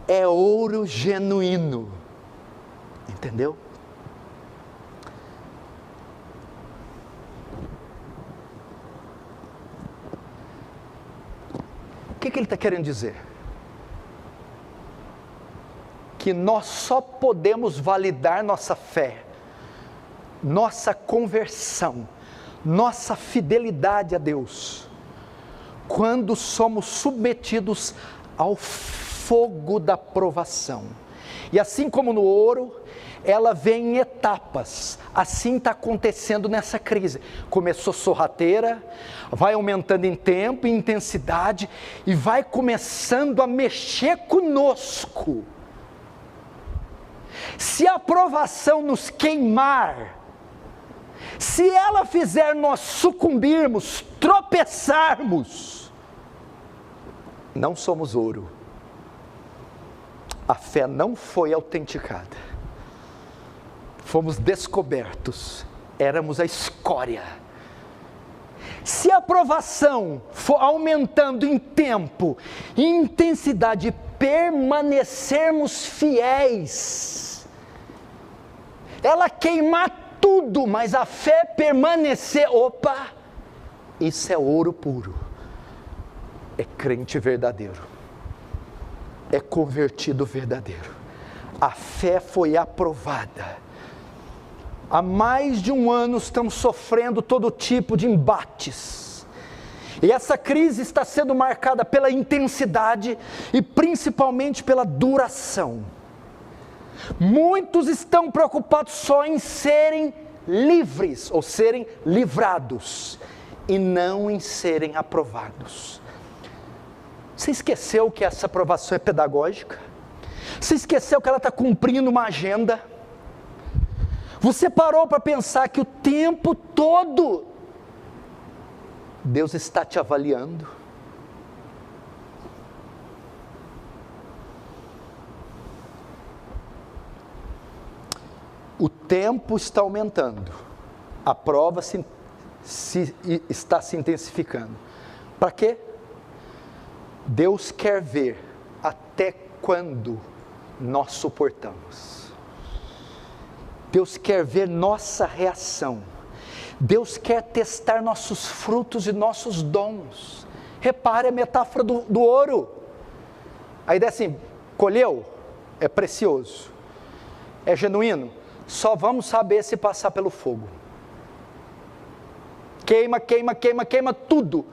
é ouro genuíno, entendeu? O que ele está querendo dizer? Que nós só podemos validar nossa fé, nossa conversão, nossa fidelidade a Deus, quando somos submetidos ao fogo da provação. E assim como no ouro, ela vem em etapas. Assim está acontecendo nessa crise. Começou sorrateira, vai aumentando em tempo, em intensidade, e vai começando a mexer conosco. Se a provação nos queimar, se ela fizer nós sucumbirmos, tropeçarmos, não somos ouro. A fé não foi autenticada. Fomos descobertos, éramos a escória. Se a provação for aumentando em tempo, em intensidade, permanecermos fiéis, ela queimar tudo, mas a fé permanecer, opa, isso é ouro puro, é crente verdadeiro, é convertido verdadeiro, a fé foi aprovada. Há mais de um ano estamos sofrendo todo tipo de embates, e essa crise está sendo marcada pela intensidade e principalmente pela duração. Muitos estão preocupados só em serem livres, ou serem livrados, e não em serem aprovados. Você esqueceu que essa aprovação é pedagógica? Você esqueceu que ela está cumprindo uma agenda? Você parou para pensar que o tempo todo Deus está te avaliando? O tempo está aumentando, a prova está se intensificando. Para quê? Deus quer ver até quando nós suportamos. Deus quer ver nossa reação. Deus quer testar nossos frutos e nossos dons. Repare a metáfora do ouro. A ideia é assim, colheu, é precioso, é genuíno, só vamos saber se passar pelo fogo. Queima, queima, queima, queima tudo,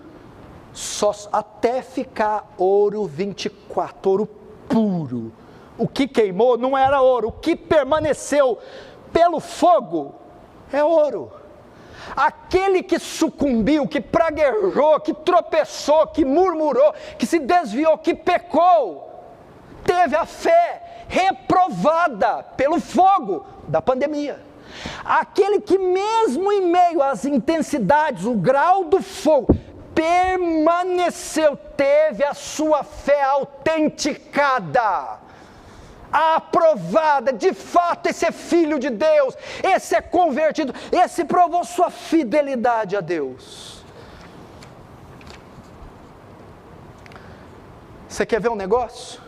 só até ficar ouro 24, ouro puro. O que queimou não era ouro, o que permaneceu pelo fogo é ouro. Aquele que sucumbiu, que praguejou, que tropeçou, que murmurou, que se desviou, que pecou, teve a fé reprovada pelo fogo da pandemia. Aquele que mesmo em meio às intensidades, o grau do fogo, permaneceu, teve a sua fé autenticada, aprovada. De fato, esse é filho de Deus, esse é convertido, esse provou sua fidelidade a Deus. Você quer ver um negócio?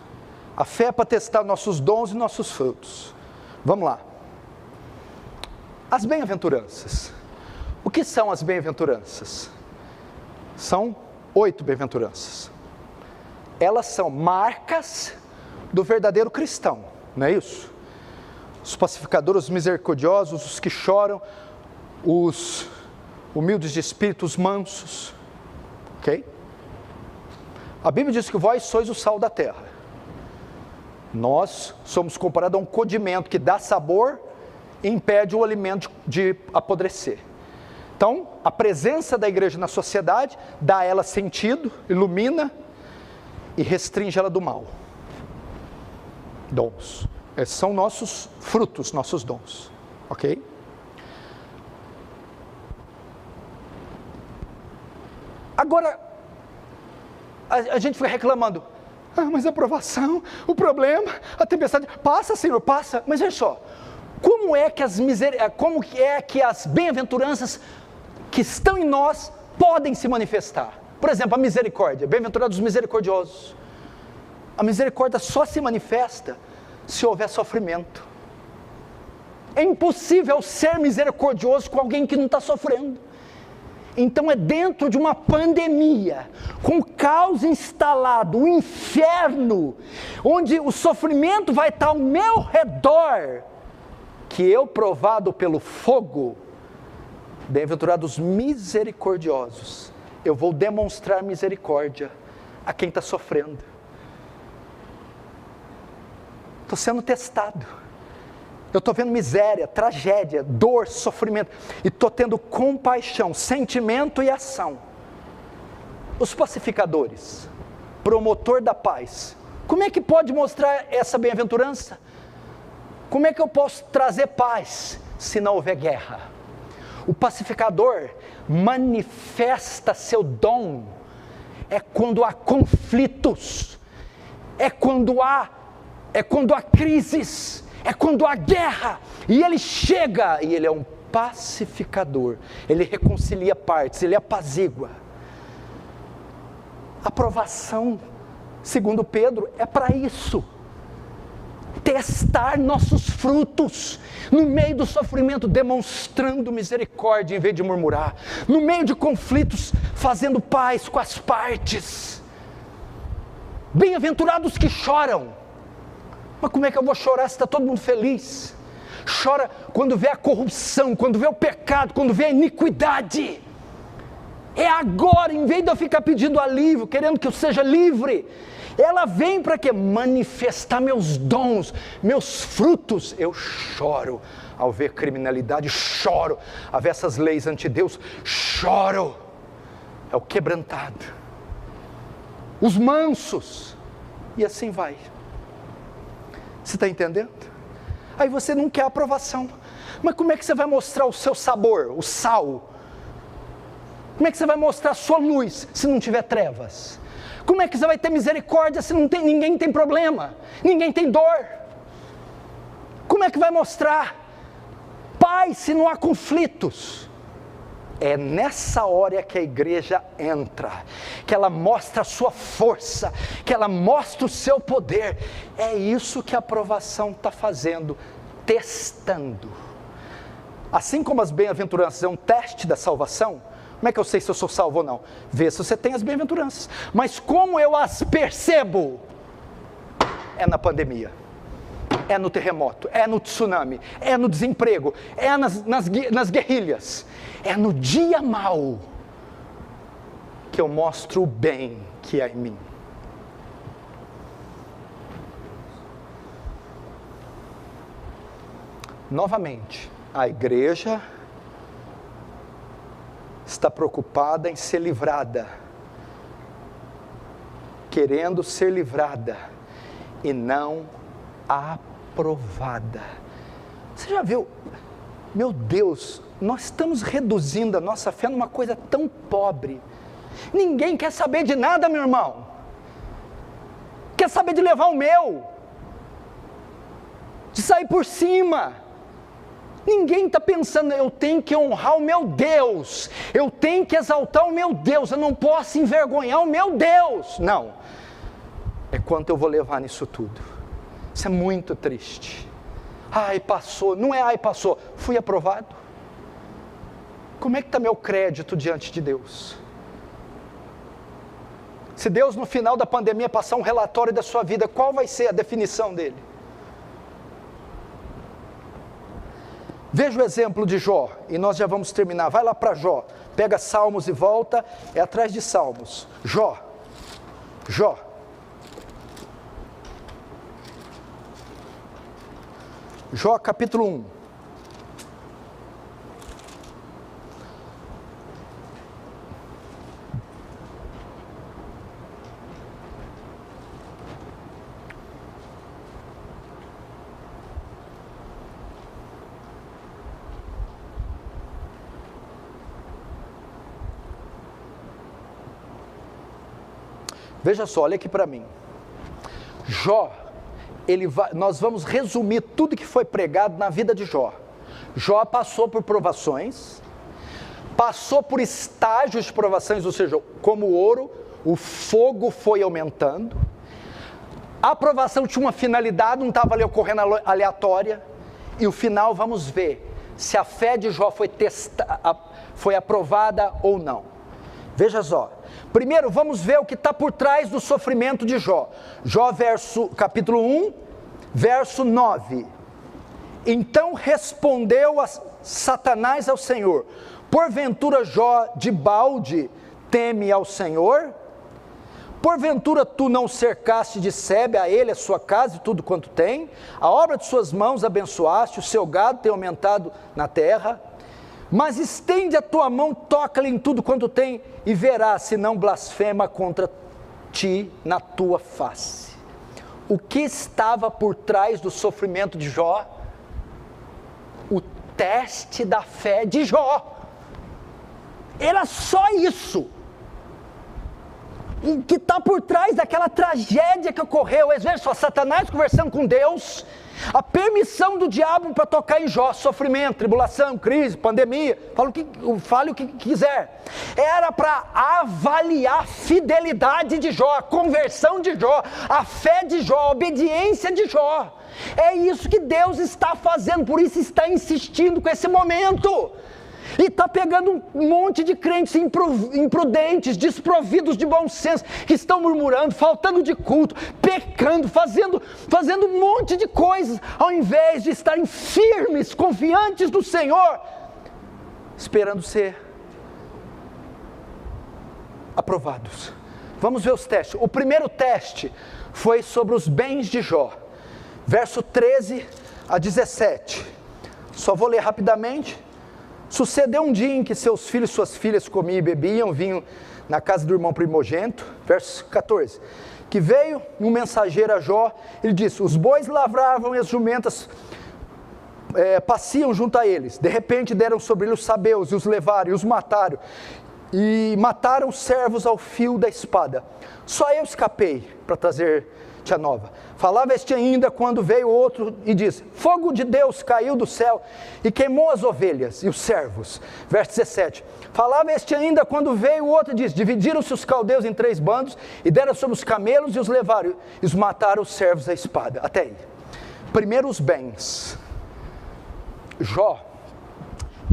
A fé é para testar nossos dons e nossos frutos. Vamos lá. As bem-aventuranças. O que são as bem-aventuranças? São 8 bem-aventuranças. Elas são marcas do verdadeiro cristão, não é isso? Os pacificadores, os misericordiosos, os que choram, os humildes de espírito, os mansos, ok? A Bíblia diz que vós sois o sal da terra. Nós somos comparados a um condimento que dá sabor e impede o alimento de apodrecer. Então, a presença da igreja na sociedade dá a ela sentido, ilumina e restringe ela do mal. Dons. Esses são nossos frutos, nossos dons. Ok? Agora, a gente fica reclamando. Mas a provação, o problema, a tempestade. Passa, Senhor, passa. Mas olha só. Como é que as bem-aventuranças que estão em nós podem se manifestar? Por exemplo, a misericórdia. Bem-aventurados os misericordiosos. A misericórdia só se manifesta se houver sofrimento. É impossível ser misericordioso com alguém que não está sofrendo. Então é dentro de uma pandemia, com o caos instalado, o inferno, onde o sofrimento vai estar ao meu redor, que eu, provado pelo fogo, bem-aventurados misericordiosos, eu vou demonstrar misericórdia a quem está sofrendo. Estou sendo testado. Eu estou vendo miséria, tragédia, dor, sofrimento, e estou tendo compaixão, sentimento e ação. Os pacificadores, promotor da paz, como é que pode mostrar essa bem-aventurança? Como é que eu posso trazer paz se não houver guerra? O pacificador manifesta seu dom, é quando há conflitos, é quando há crises, é quando há guerra, e ele chega, e ele é um pacificador, ele reconcilia partes, ele apazigua. A provação, segundo Pedro, é para isso, testar nossos frutos, no meio do sofrimento, demonstrando misericórdia em vez de murmurar, no meio de conflitos, fazendo paz com as partes. Bem-aventurados que choram. Mas como é que eu vou chorar se está todo mundo feliz? Chora quando vê a corrupção, quando vê o pecado, quando vê a iniquidade. É agora, em vez de eu ficar pedindo alívio, querendo que eu seja livre, ela vem para quê? Manifestar meus dons, meus frutos. Eu choro ao ver criminalidade, choro ao ver essas leis ante Deus, choro. É o quebrantado. Os mansos. E assim vai. Você está entendendo? Aí você não quer aprovação. Mas como é que você vai mostrar o seu sabor, o sal? Como é que você vai mostrar a sua luz se não tiver trevas? Como é que você vai ter misericórdia se ninguém tem problema? Ninguém tem dor? Como é que vai mostrar paz se não há conflitos? É nessa hora que a igreja entra, que ela mostra a sua força, que ela mostra o seu poder. É isso que a aprovação está fazendo, testando. Assim como as bem-aventuranças é um teste da salvação, como é que eu sei se eu sou salvo ou não? Vê se você tem as bem-aventuranças. Mas como eu as percebo? É na pandemia, é no terremoto, é no tsunami, é no desemprego, é nas guerrilhas. É no dia mau que eu mostro o bem que há em mim. Novamente, a igreja está preocupada em ser livrada, querendo ser livrada e não aprovada. Você já viu? Meu Deus, nós estamos reduzindo a nossa fé numa coisa tão pobre. Ninguém quer saber de nada, meu irmão. Quer saber de levar o meu, de sair por cima. Ninguém está pensando, eu tenho que honrar o meu Deus, eu tenho que exaltar o meu Deus, eu não posso envergonhar o meu Deus. Não, é quanto eu vou levar nisso tudo. Isso é muito triste. Ai, passou, não é ai, passou, fui aprovado. Como é que está meu crédito diante de Deus? Se Deus no final da pandemia passar um relatório da sua vida, qual vai ser a definição dele? Veja o exemplo de Jó, e nós já vamos terminar. Vai lá para Jó, pega Salmos e volta, é atrás de Salmos. Jó. Jó capítulo 1. Veja só, olha aqui para mim. Jó, nós vamos resumir tudo que foi pregado na vida de Jó. Jó passou por provações, passou por estágios de provações, ou seja, como o ouro, o fogo foi aumentando. A aprovação tinha uma finalidade, não estava ali ocorrendo aleatória. E o final, vamos ver se a fé de Jó foi aprovada ou não. Veja só. Primeiro, vamos ver o que está por trás do sofrimento de Jó. Jó, capítulo 1, verso 9. Então respondeu Satanás ao Senhor: porventura Jó de balde teme ao Senhor? Porventura tu não cercaste de sebe a ele, a sua casa e tudo quanto tem? A obra de suas mãos abençoaste, o seu gado tem aumentado na terra? Mas estende a tua mão, toca-lhe em tudo quanto tem, e verás se não blasfema contra ti na tua face. O que estava por trás do sofrimento de Jó? O teste da fé de Jó. Era só isso. O que está por trás daquela tragédia que ocorreu, veja só, Satanás conversando com Deus, a permissão do diabo para tocar em Jó, sofrimento, tribulação, crise, pandemia, fale o que quiser, era para avaliar a fidelidade de Jó, a conversão de Jó, a fé de Jó, a obediência de Jó. É isso que Deus está fazendo, por isso está insistindo com esse momento. E está pegando um monte de crentes imprudentes, desprovidos de bom senso, que estão murmurando, faltando de culto, pecando, fazendo um monte de coisas, ao invés de estarem firmes, confiantes no Senhor, esperando ser aprovados. Vamos ver os testes. O primeiro teste foi sobre os bens de Jó, verso 13 a 17. Só vou ler rapidamente. Sucedeu um dia em que seus filhos e suas filhas comiam e bebiam vinho na casa do irmão primogênito, verso 14, que veio um mensageiro a Jó, ele disse: os bois lavravam e as jumentas passeam junto a eles, de repente deram sobre ele os sabeus e os levaram e os mataram, e mataram os servos ao fio da espada. Só eu escapei para trazer-te a nova. Falava este ainda quando veio outro e disse: fogo de Deus caiu do céu e queimou as ovelhas e os servos. Verso 17. Falava este ainda quando veio outro e disse: dividiram-se os caldeus em 3 bandos e deram sobre os camelos e os levaram e os mataram os servos à espada. Até aí. Primeiro os bens. Jó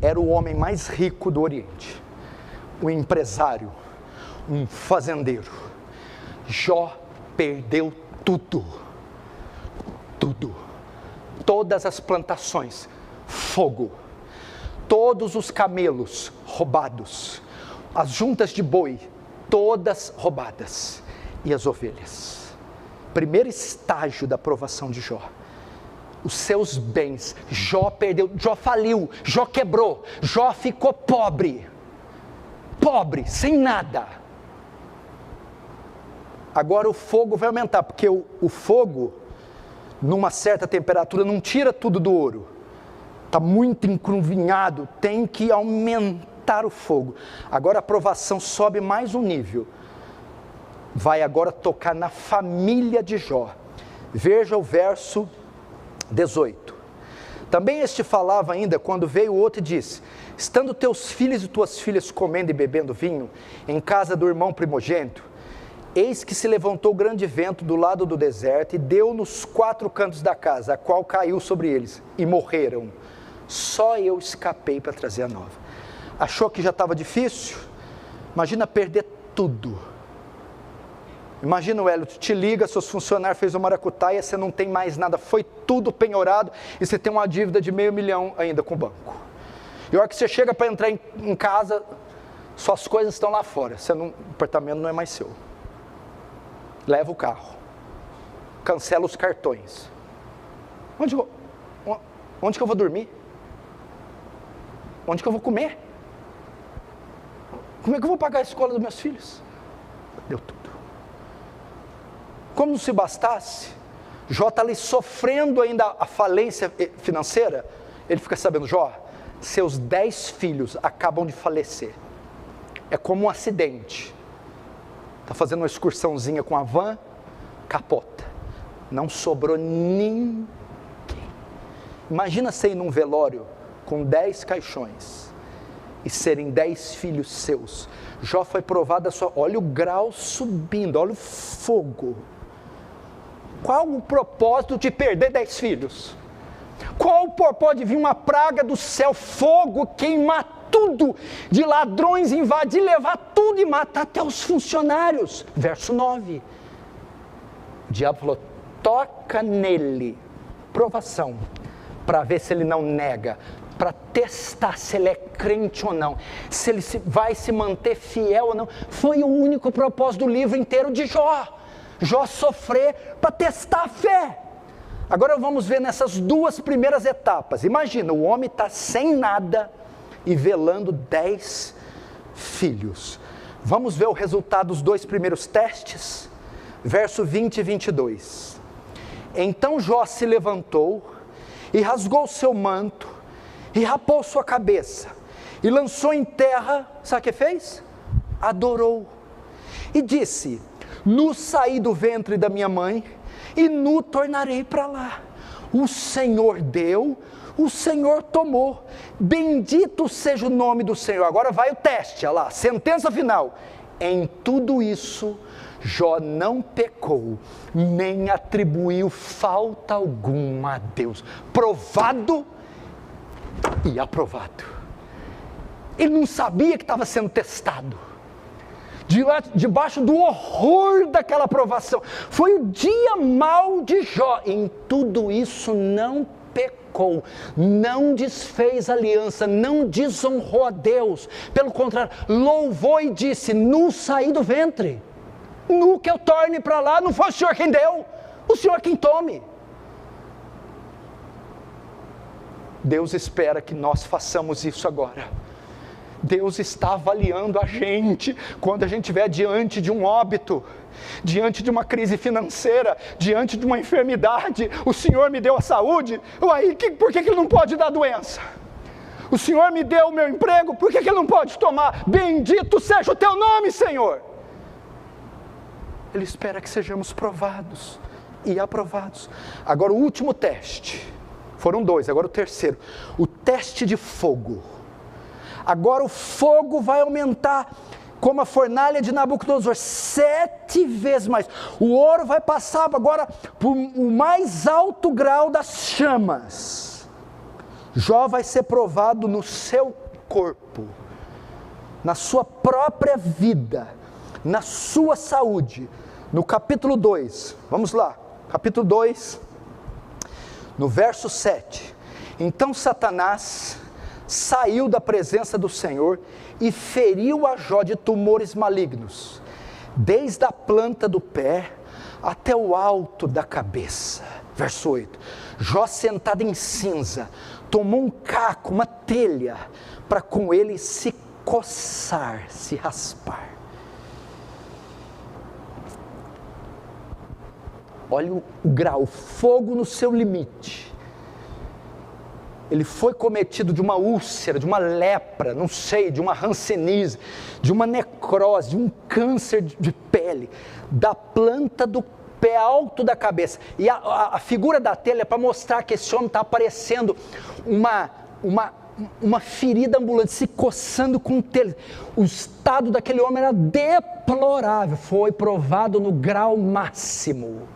era o homem mais rico do Oriente, um empresário, um fazendeiro. Jó perdeu tudo, todas as plantações, fogo, todos os camelos roubados, as juntas de boi, todas roubadas, e as ovelhas. Primeiro estágio da provação de Jó. Os seus bens, Jó perdeu, Jó faliu, Jó quebrou, Jó ficou pobre, sem nada. Agora o fogo vai aumentar, porque o fogo, numa certa temperatura, não tira tudo do ouro, está muito encrunvinhado, tem que aumentar o fogo. Agora a provação sobe mais um nível. Vai agora tocar na família de Jó. Veja o verso 18. Também este falava ainda quando veio o outro e disse: estando teus filhos e tuas filhas comendo e bebendo vinho em casa do irmão primogênito, eis que se levantou grande vento do lado do deserto e deu nos 4 cantos da casa, a qual caiu sobre eles, e morreram. Só eu escapei para trazer a nova. Achou que já estava difícil? Imagina perder tudo. Imagina o Hélio, te liga, seus funcionários fez uma maracutaia, você não tem mais nada, foi tudo penhorado, e você tem uma dívida de $500 mil ainda com o banco. E a hora que você chega para entrar em casa, suas coisas estão lá fora, o apartamento não é mais seu. Leva o carro, cancela os cartões. Onde que eu vou dormir? Onde que eu vou comer? Como é que eu vou pagar a escola dos meus filhos? Deu tudo. Como não se bastasse, Jó está ali sofrendo ainda a falência financeira. Ele fica sabendo: Jó, seus 10 filhos acabam de falecer. É como um acidente. Está fazendo uma excursãozinha com a van, capota. Não sobrou ninguém. Imagina você ir num velório com 10 caixões e serem 10 filhos seus. Jó foi provado a sua... Olha o grau subindo, olha o fogo. Qual o propósito de perder 10 filhos? Qual o propósito de vir uma praga do céu, fogo, queimar tudo, de ladrões invadir, levar tudo e matar até os funcionários? Verso 9. O diabo falou: toca nele, provação, para ver se ele não nega, para testar se ele é crente ou não, se ele vai se manter fiel ou não. Foi o único propósito do livro inteiro de Jó. Jó sofrer para testar a fé. Agora vamos ver nessas 2 primeiras etapas. Imagina, o homem está sem nada e velando 10 filhos. Vamos ver o resultado dos 2 primeiros testes, verso 20 e 22. Então Jó se levantou e rasgou seu manto e rapou sua cabeça e lançou em terra. Sabe o que fez? Adorou e disse: nu saí do ventre da minha mãe e nu tornarei para lá. O Senhor deu, o Senhor tomou, bendito seja o nome do Senhor. Agora vai o teste, olha lá, sentença final. Em tudo isso Jó não pecou, nem atribuiu falta alguma a Deus. Provado e aprovado. Ele não sabia que estava sendo testado. Debaixo do horror daquela provação. Foi o dia mau de Jó. Em tudo isso não pecou, não desfez aliança, não desonrou a Deus. Pelo contrário, louvou e disse: nu saí do ventre, nu que eu torne para lá. Não foi o Senhor quem deu, o Senhor quem tome. Deus espera que nós façamos isso agora. Deus está avaliando a gente quando a gente estiver diante de um óbito, diante de uma crise financeira, diante de uma enfermidade. O Senhor me deu a saúde, por que Ele não pode dar doença? O Senhor me deu o meu emprego, por que Ele não pode tomar? Bendito seja o teu nome, Senhor. Ele espera que sejamos provados e aprovados. Agora o último teste, foram 2, agora o terceiro, o teste de fogo. Agora o fogo vai aumentar como a fornalha de Nabucodonosor, 7 vezes mais. O ouro vai passar agora por o mais alto grau das chamas. Jó vai ser provado no seu corpo, na sua própria vida, na sua saúde. No capítulo 2, vamos lá, capítulo 2, no verso 7. Então Satanás saiu da presença do Senhor e feriu a Jó de tumores malignos, desde a planta do pé até o alto da cabeça. Verso 8. Jó, sentado em cinza, tomou um caco, uma telha, para com ele se coçar, se raspar. Olha o grau, fogo no seu limite. ele foi cometido de uma úlcera, de uma lepra, não sei, de uma hanseníase, de uma necrose, de um câncer de pele, da planta do pé alto da cabeça. E a figura da telha é para mostrar que esse homem está aparecendo uma ferida ambulante, se coçando com telha. O estado daquele homem era deplorável, foi provado no grau máximo.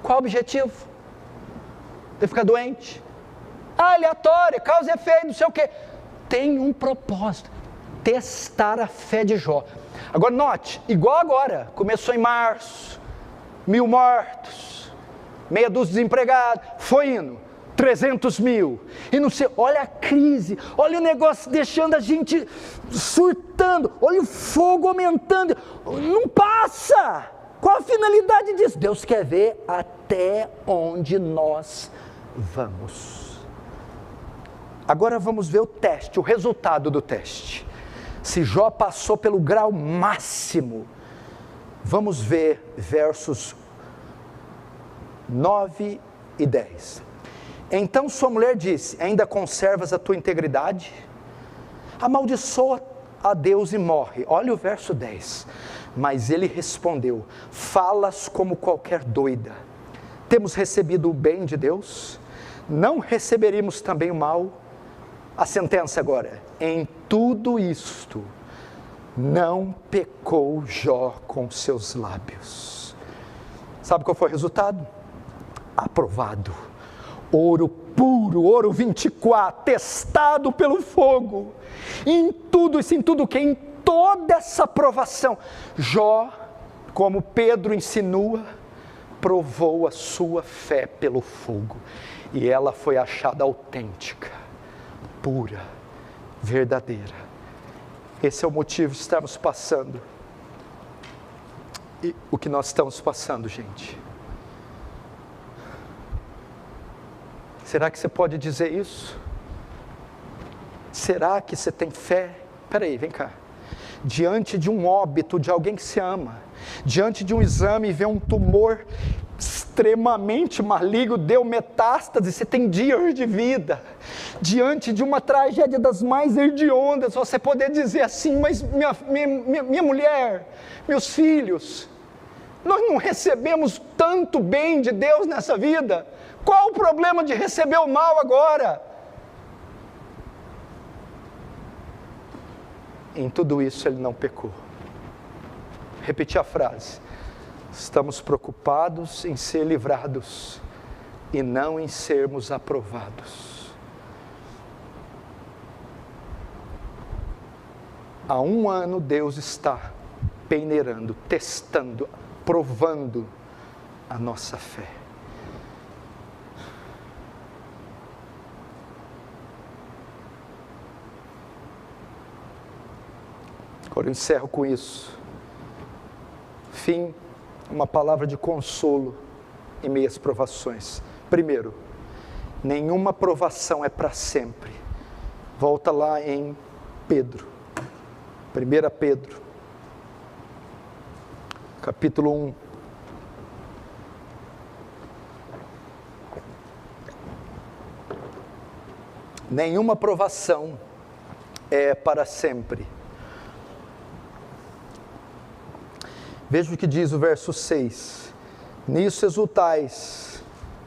Qual o objetivo? Ele ficar doente? Aleatório, causa e efeito, não sei o quê. Tem um propósito: testar a fé de Jó. Agora note, igual agora, começou em março, 1.000 mortos, meia dúzia de desempregados, foi indo, 300 mil, e não sei, olha a crise, olha o negócio deixando a gente surtando, olha o fogo aumentando, não passa. Qual a finalidade disso? Deus quer ver até onde nós vamos. Agora vamos ver o teste, o resultado do teste. Se Jó passou pelo grau máximo, vamos ver versos 9 e 10. Então sua mulher disse: ainda conservas a tua integridade? Amaldiçoa a Deus e morre. Olha o verso 10. Mas ele respondeu: falas como qualquer doida. Temos recebido o bem de Deus? Não receberíamos também o mal? A sentença agora: em tudo isto não pecou Jó com seus lábios. Sabe qual foi o resultado? Aprovado. Ouro puro, ouro 24, testado pelo fogo. Em tudo isso, em tudo que? Em toda essa provação, Jó, como Pedro insinua, provou a sua fé pelo fogo. E ela foi achada autêntica, pura, verdadeira. Esse é o motivo de estarmos passando. E o que nós estamos passando, gente? Será que você pode dizer isso? Será que você tem fé? Espera aí, vem cá. Diante de um óbito de alguém que se ama, diante de um exame e vê um tumor extremamente maligno, deu metástase, você tem dias de vida. Diante de uma tragédia das mais hediondas, você poder dizer assim: mas minha mulher, meus filhos, nós não recebemos tanto bem de Deus nessa vida. Qual o problema de receber o mal agora? Em tudo isso ele não pecou. Repetir a frase: estamos preocupados em ser livrados e não em sermos aprovados. Há 1 ano Deus está peneirando, testando, provando a nossa fé. Agora eu encerro com isso. Fim, uma palavra de consolo em meio às provações. Primeiro, nenhuma provação é para sempre. Volta lá em Pedro, 1 Pedro, capítulo 1. Nenhuma provação é para sempre. Veja o que diz o verso 6. Nisso exultais,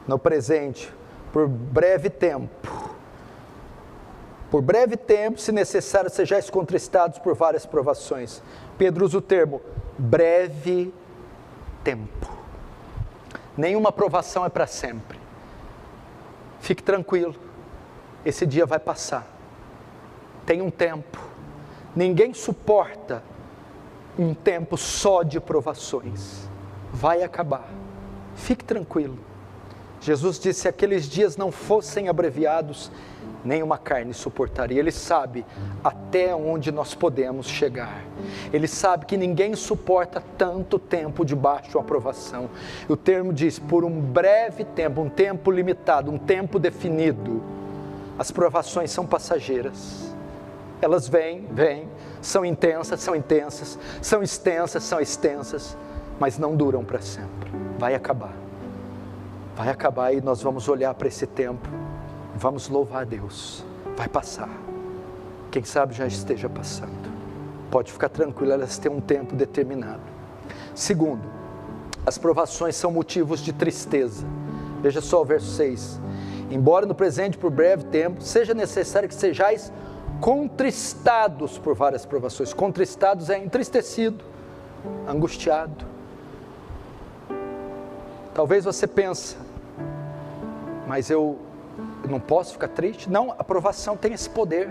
no presente, por breve tempo. Por breve tempo, se necessário, sejais contristados por várias provações. Pedro usa o termo breve tempo. Nenhuma provação é para sempre. Fique tranquilo, esse dia vai passar. Tem um tempo. Ninguém suporta um tempo só de provações. Vai acabar. Fique tranquilo. Jesus disse: se aqueles dias não fossem abreviados, nenhuma carne suportaria. Ele sabe até onde nós podemos chegar. Ele sabe que ninguém suporta tanto tempo debaixo de uma provação. O termo diz: por um breve tempo, um tempo limitado, um tempo definido. As provações são passageiras. Elas vêm, são intensas, são extensas, mas não duram para sempre. Vai acabar e nós vamos olhar para esse tempo Vamos louvar a Deus. Vai passar. Quem sabe já esteja passando. Pode ficar tranquilo, elas têm um tempo determinado. Segundo, as provações são motivos de tristeza. Veja só o verso 6. Embora no presente por breve tempo seja necessário que sejais contristados por várias provações. Contristados é entristecido, angustiado. Talvez você pense, mas eu não posso ficar triste? Não, a provação tem esse poder.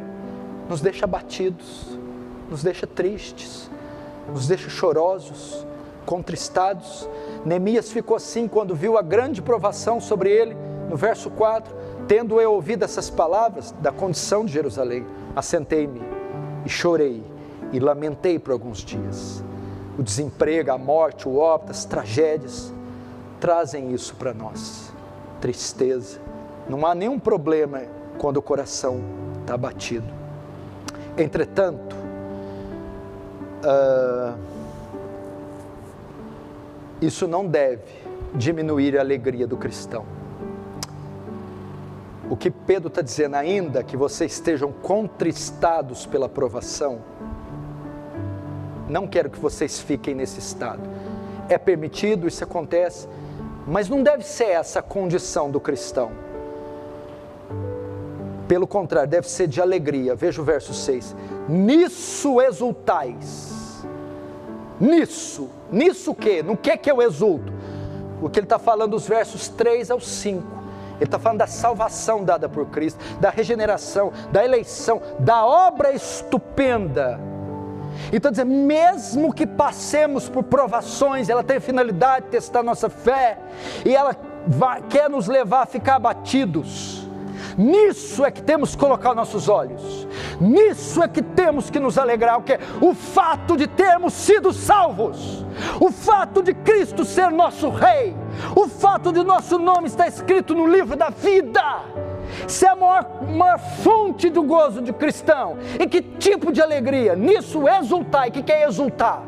Nos deixa abatidos, nos deixa tristes, nos deixa chorosos, contristados. Neemias ficou assim quando viu a grande provação sobre ele, no verso 4, tendo eu ouvido essas palavras da condição de Jerusalém, assentei-me e chorei e lamentei por alguns dias. O desemprego, a morte, o óbito, as tragédias trazem isso para nós, tristeza. Não há nenhum problema quando o coração está abatido. Entretanto, isso não deve diminuir a alegria do cristão. O que Pedro está dizendo, ainda que vocês estejam contristados pela provação, não quero que vocês fiquem nesse estado. É permitido, isso acontece, mas não deve ser essa a condição do cristão. Pelo contrário, deve ser de alegria. Veja o verso 6. Nisso exultais. Nisso o quê? No que eu exulto? O que ele está falando dos versos 3 ao 5. Ele está falando da salvação dada por Cristo, da regeneração, da eleição, da obra estupenda. Então dizer, mesmo que passemos por provações, ela tem a finalidade de testar nossa fé, e ela quer nos levar a ficar abatidos. Nisso é que temos que colocar nossos olhos, nisso é que temos que nos alegrar, o fato de termos sido salvos, o fato de Cristo ser nosso Rei, o fato de nosso nome estar escrito no livro da vida. Isso é a maior fonte do gozo de cristão. E que tipo de alegria? Nisso exultar. E o que é exultar?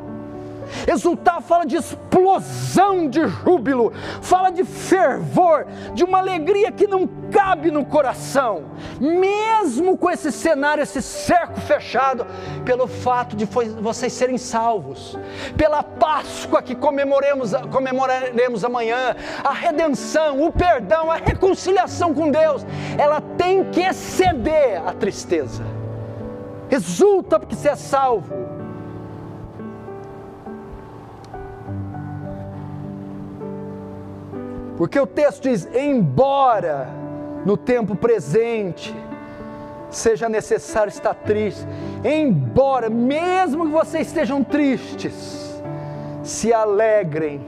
Exultar fala de explosão de júbilo, fala de fervor, de uma alegria que não cabe no coração, mesmo com esse cenário, esse cerco fechado, pelo fato de vocês serem salvos, pela Páscoa que comemoraremos amanhã, a redenção, o perdão, a reconciliação com Deus, ela tem que exceder a tristeza. Exulta porque você é salvo. Porque o texto diz, embora no tempo presente seja necessário estar triste, embora, mesmo que vocês estejam tristes, se alegrem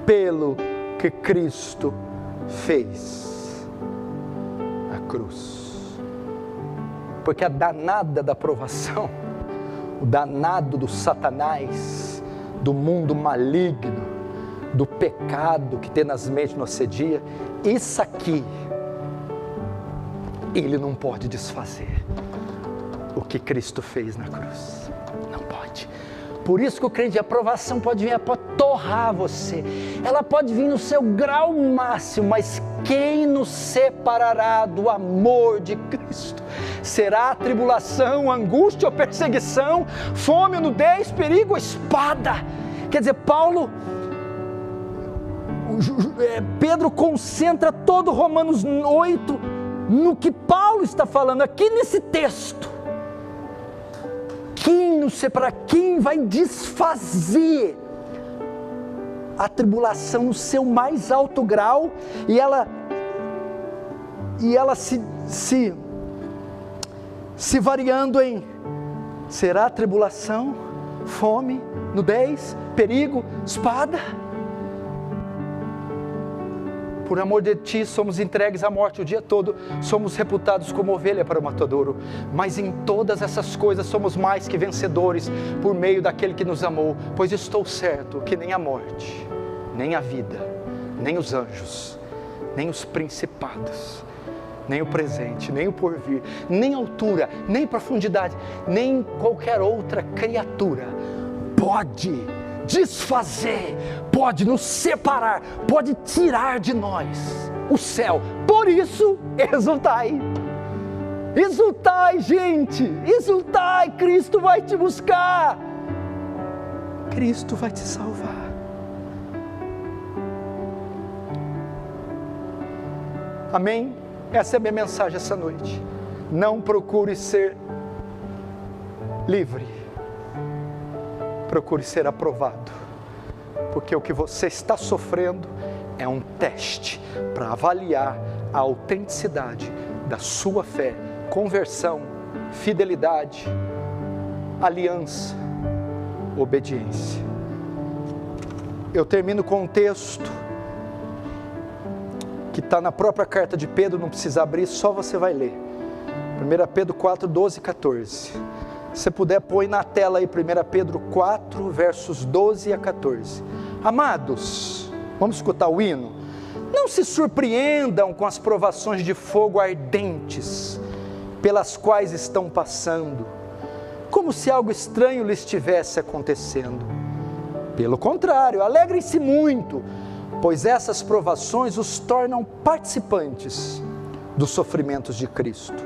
pelo que Cristo fez na cruz. Porque a danada da provação, o danado do Satanás, do mundo maligno, do pecado que tenazmente nos assedia, isso aqui, ele não pode desfazer o que Cristo fez na cruz, não pode. Por isso que o crente, a provação pode vir, ela pode torrar você, ela pode vir no seu grau máximo, mas quem nos separará do amor de Cristo? Será a tribulação, angústia ou perseguição, fome ou nudez, perigo ou espada? Quer dizer, Pedro concentra todo Romanos 8 no que Paulo está falando aqui nesse texto. Quem nos separa, quem vai desfazer a tribulação no seu mais alto grau, e ela se variando em, será a tribulação, fome, nudez, perigo, espada? Por amor de ti, somos entregues à morte o dia todo, somos reputados como ovelha para o matadouro, mas em todas essas coisas somos mais que vencedores, por meio daquele que nos amou, pois estou certo que nem a morte, nem a vida, nem os anjos, nem os principados, nem o presente, nem o porvir, nem altura, nem profundidade, nem qualquer outra criatura pode desfazer, pode nos separar, pode tirar de nós o céu. Por isso, exultai. Exultai, gente, exultai, Cristo vai te buscar. Cristo vai te salvar. Amém? Essa é a minha mensagem essa noite. Não procure ser livre. Procure ser aprovado. Porque o que você está sofrendo é um teste para avaliar a autenticidade da sua fé, conversão, fidelidade, aliança, obediência. Eu termino com um texto que está na própria carta de Pedro, não precisa abrir, só você vai ler. 1 Pedro 4, 12 e 14. Se você puder, põe na tela aí 1 Pedro 4, versos 12 a 14. Amados, vamos escutar o hino? Não se surpreendam com as provações de fogo ardentes, pelas quais estão passando, como se algo estranho lhes estivesse acontecendo. Pelo contrário, alegrem-se muito, pois essas provações os tornam participantes dos sofrimentos de Cristo,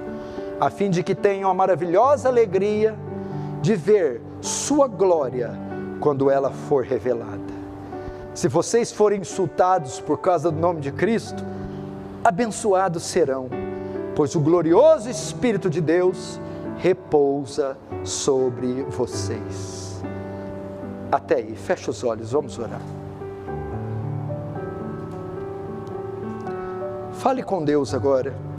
a fim de que tenham a maravilhosa alegria de ver sua glória quando ela for revelada. Se vocês forem insultados por causa do nome de Cristo, abençoados serão, pois o glorioso Espírito de Deus repousa sobre vocês. Até aí, fecha os olhos, vamos orar. Fale com Deus agora.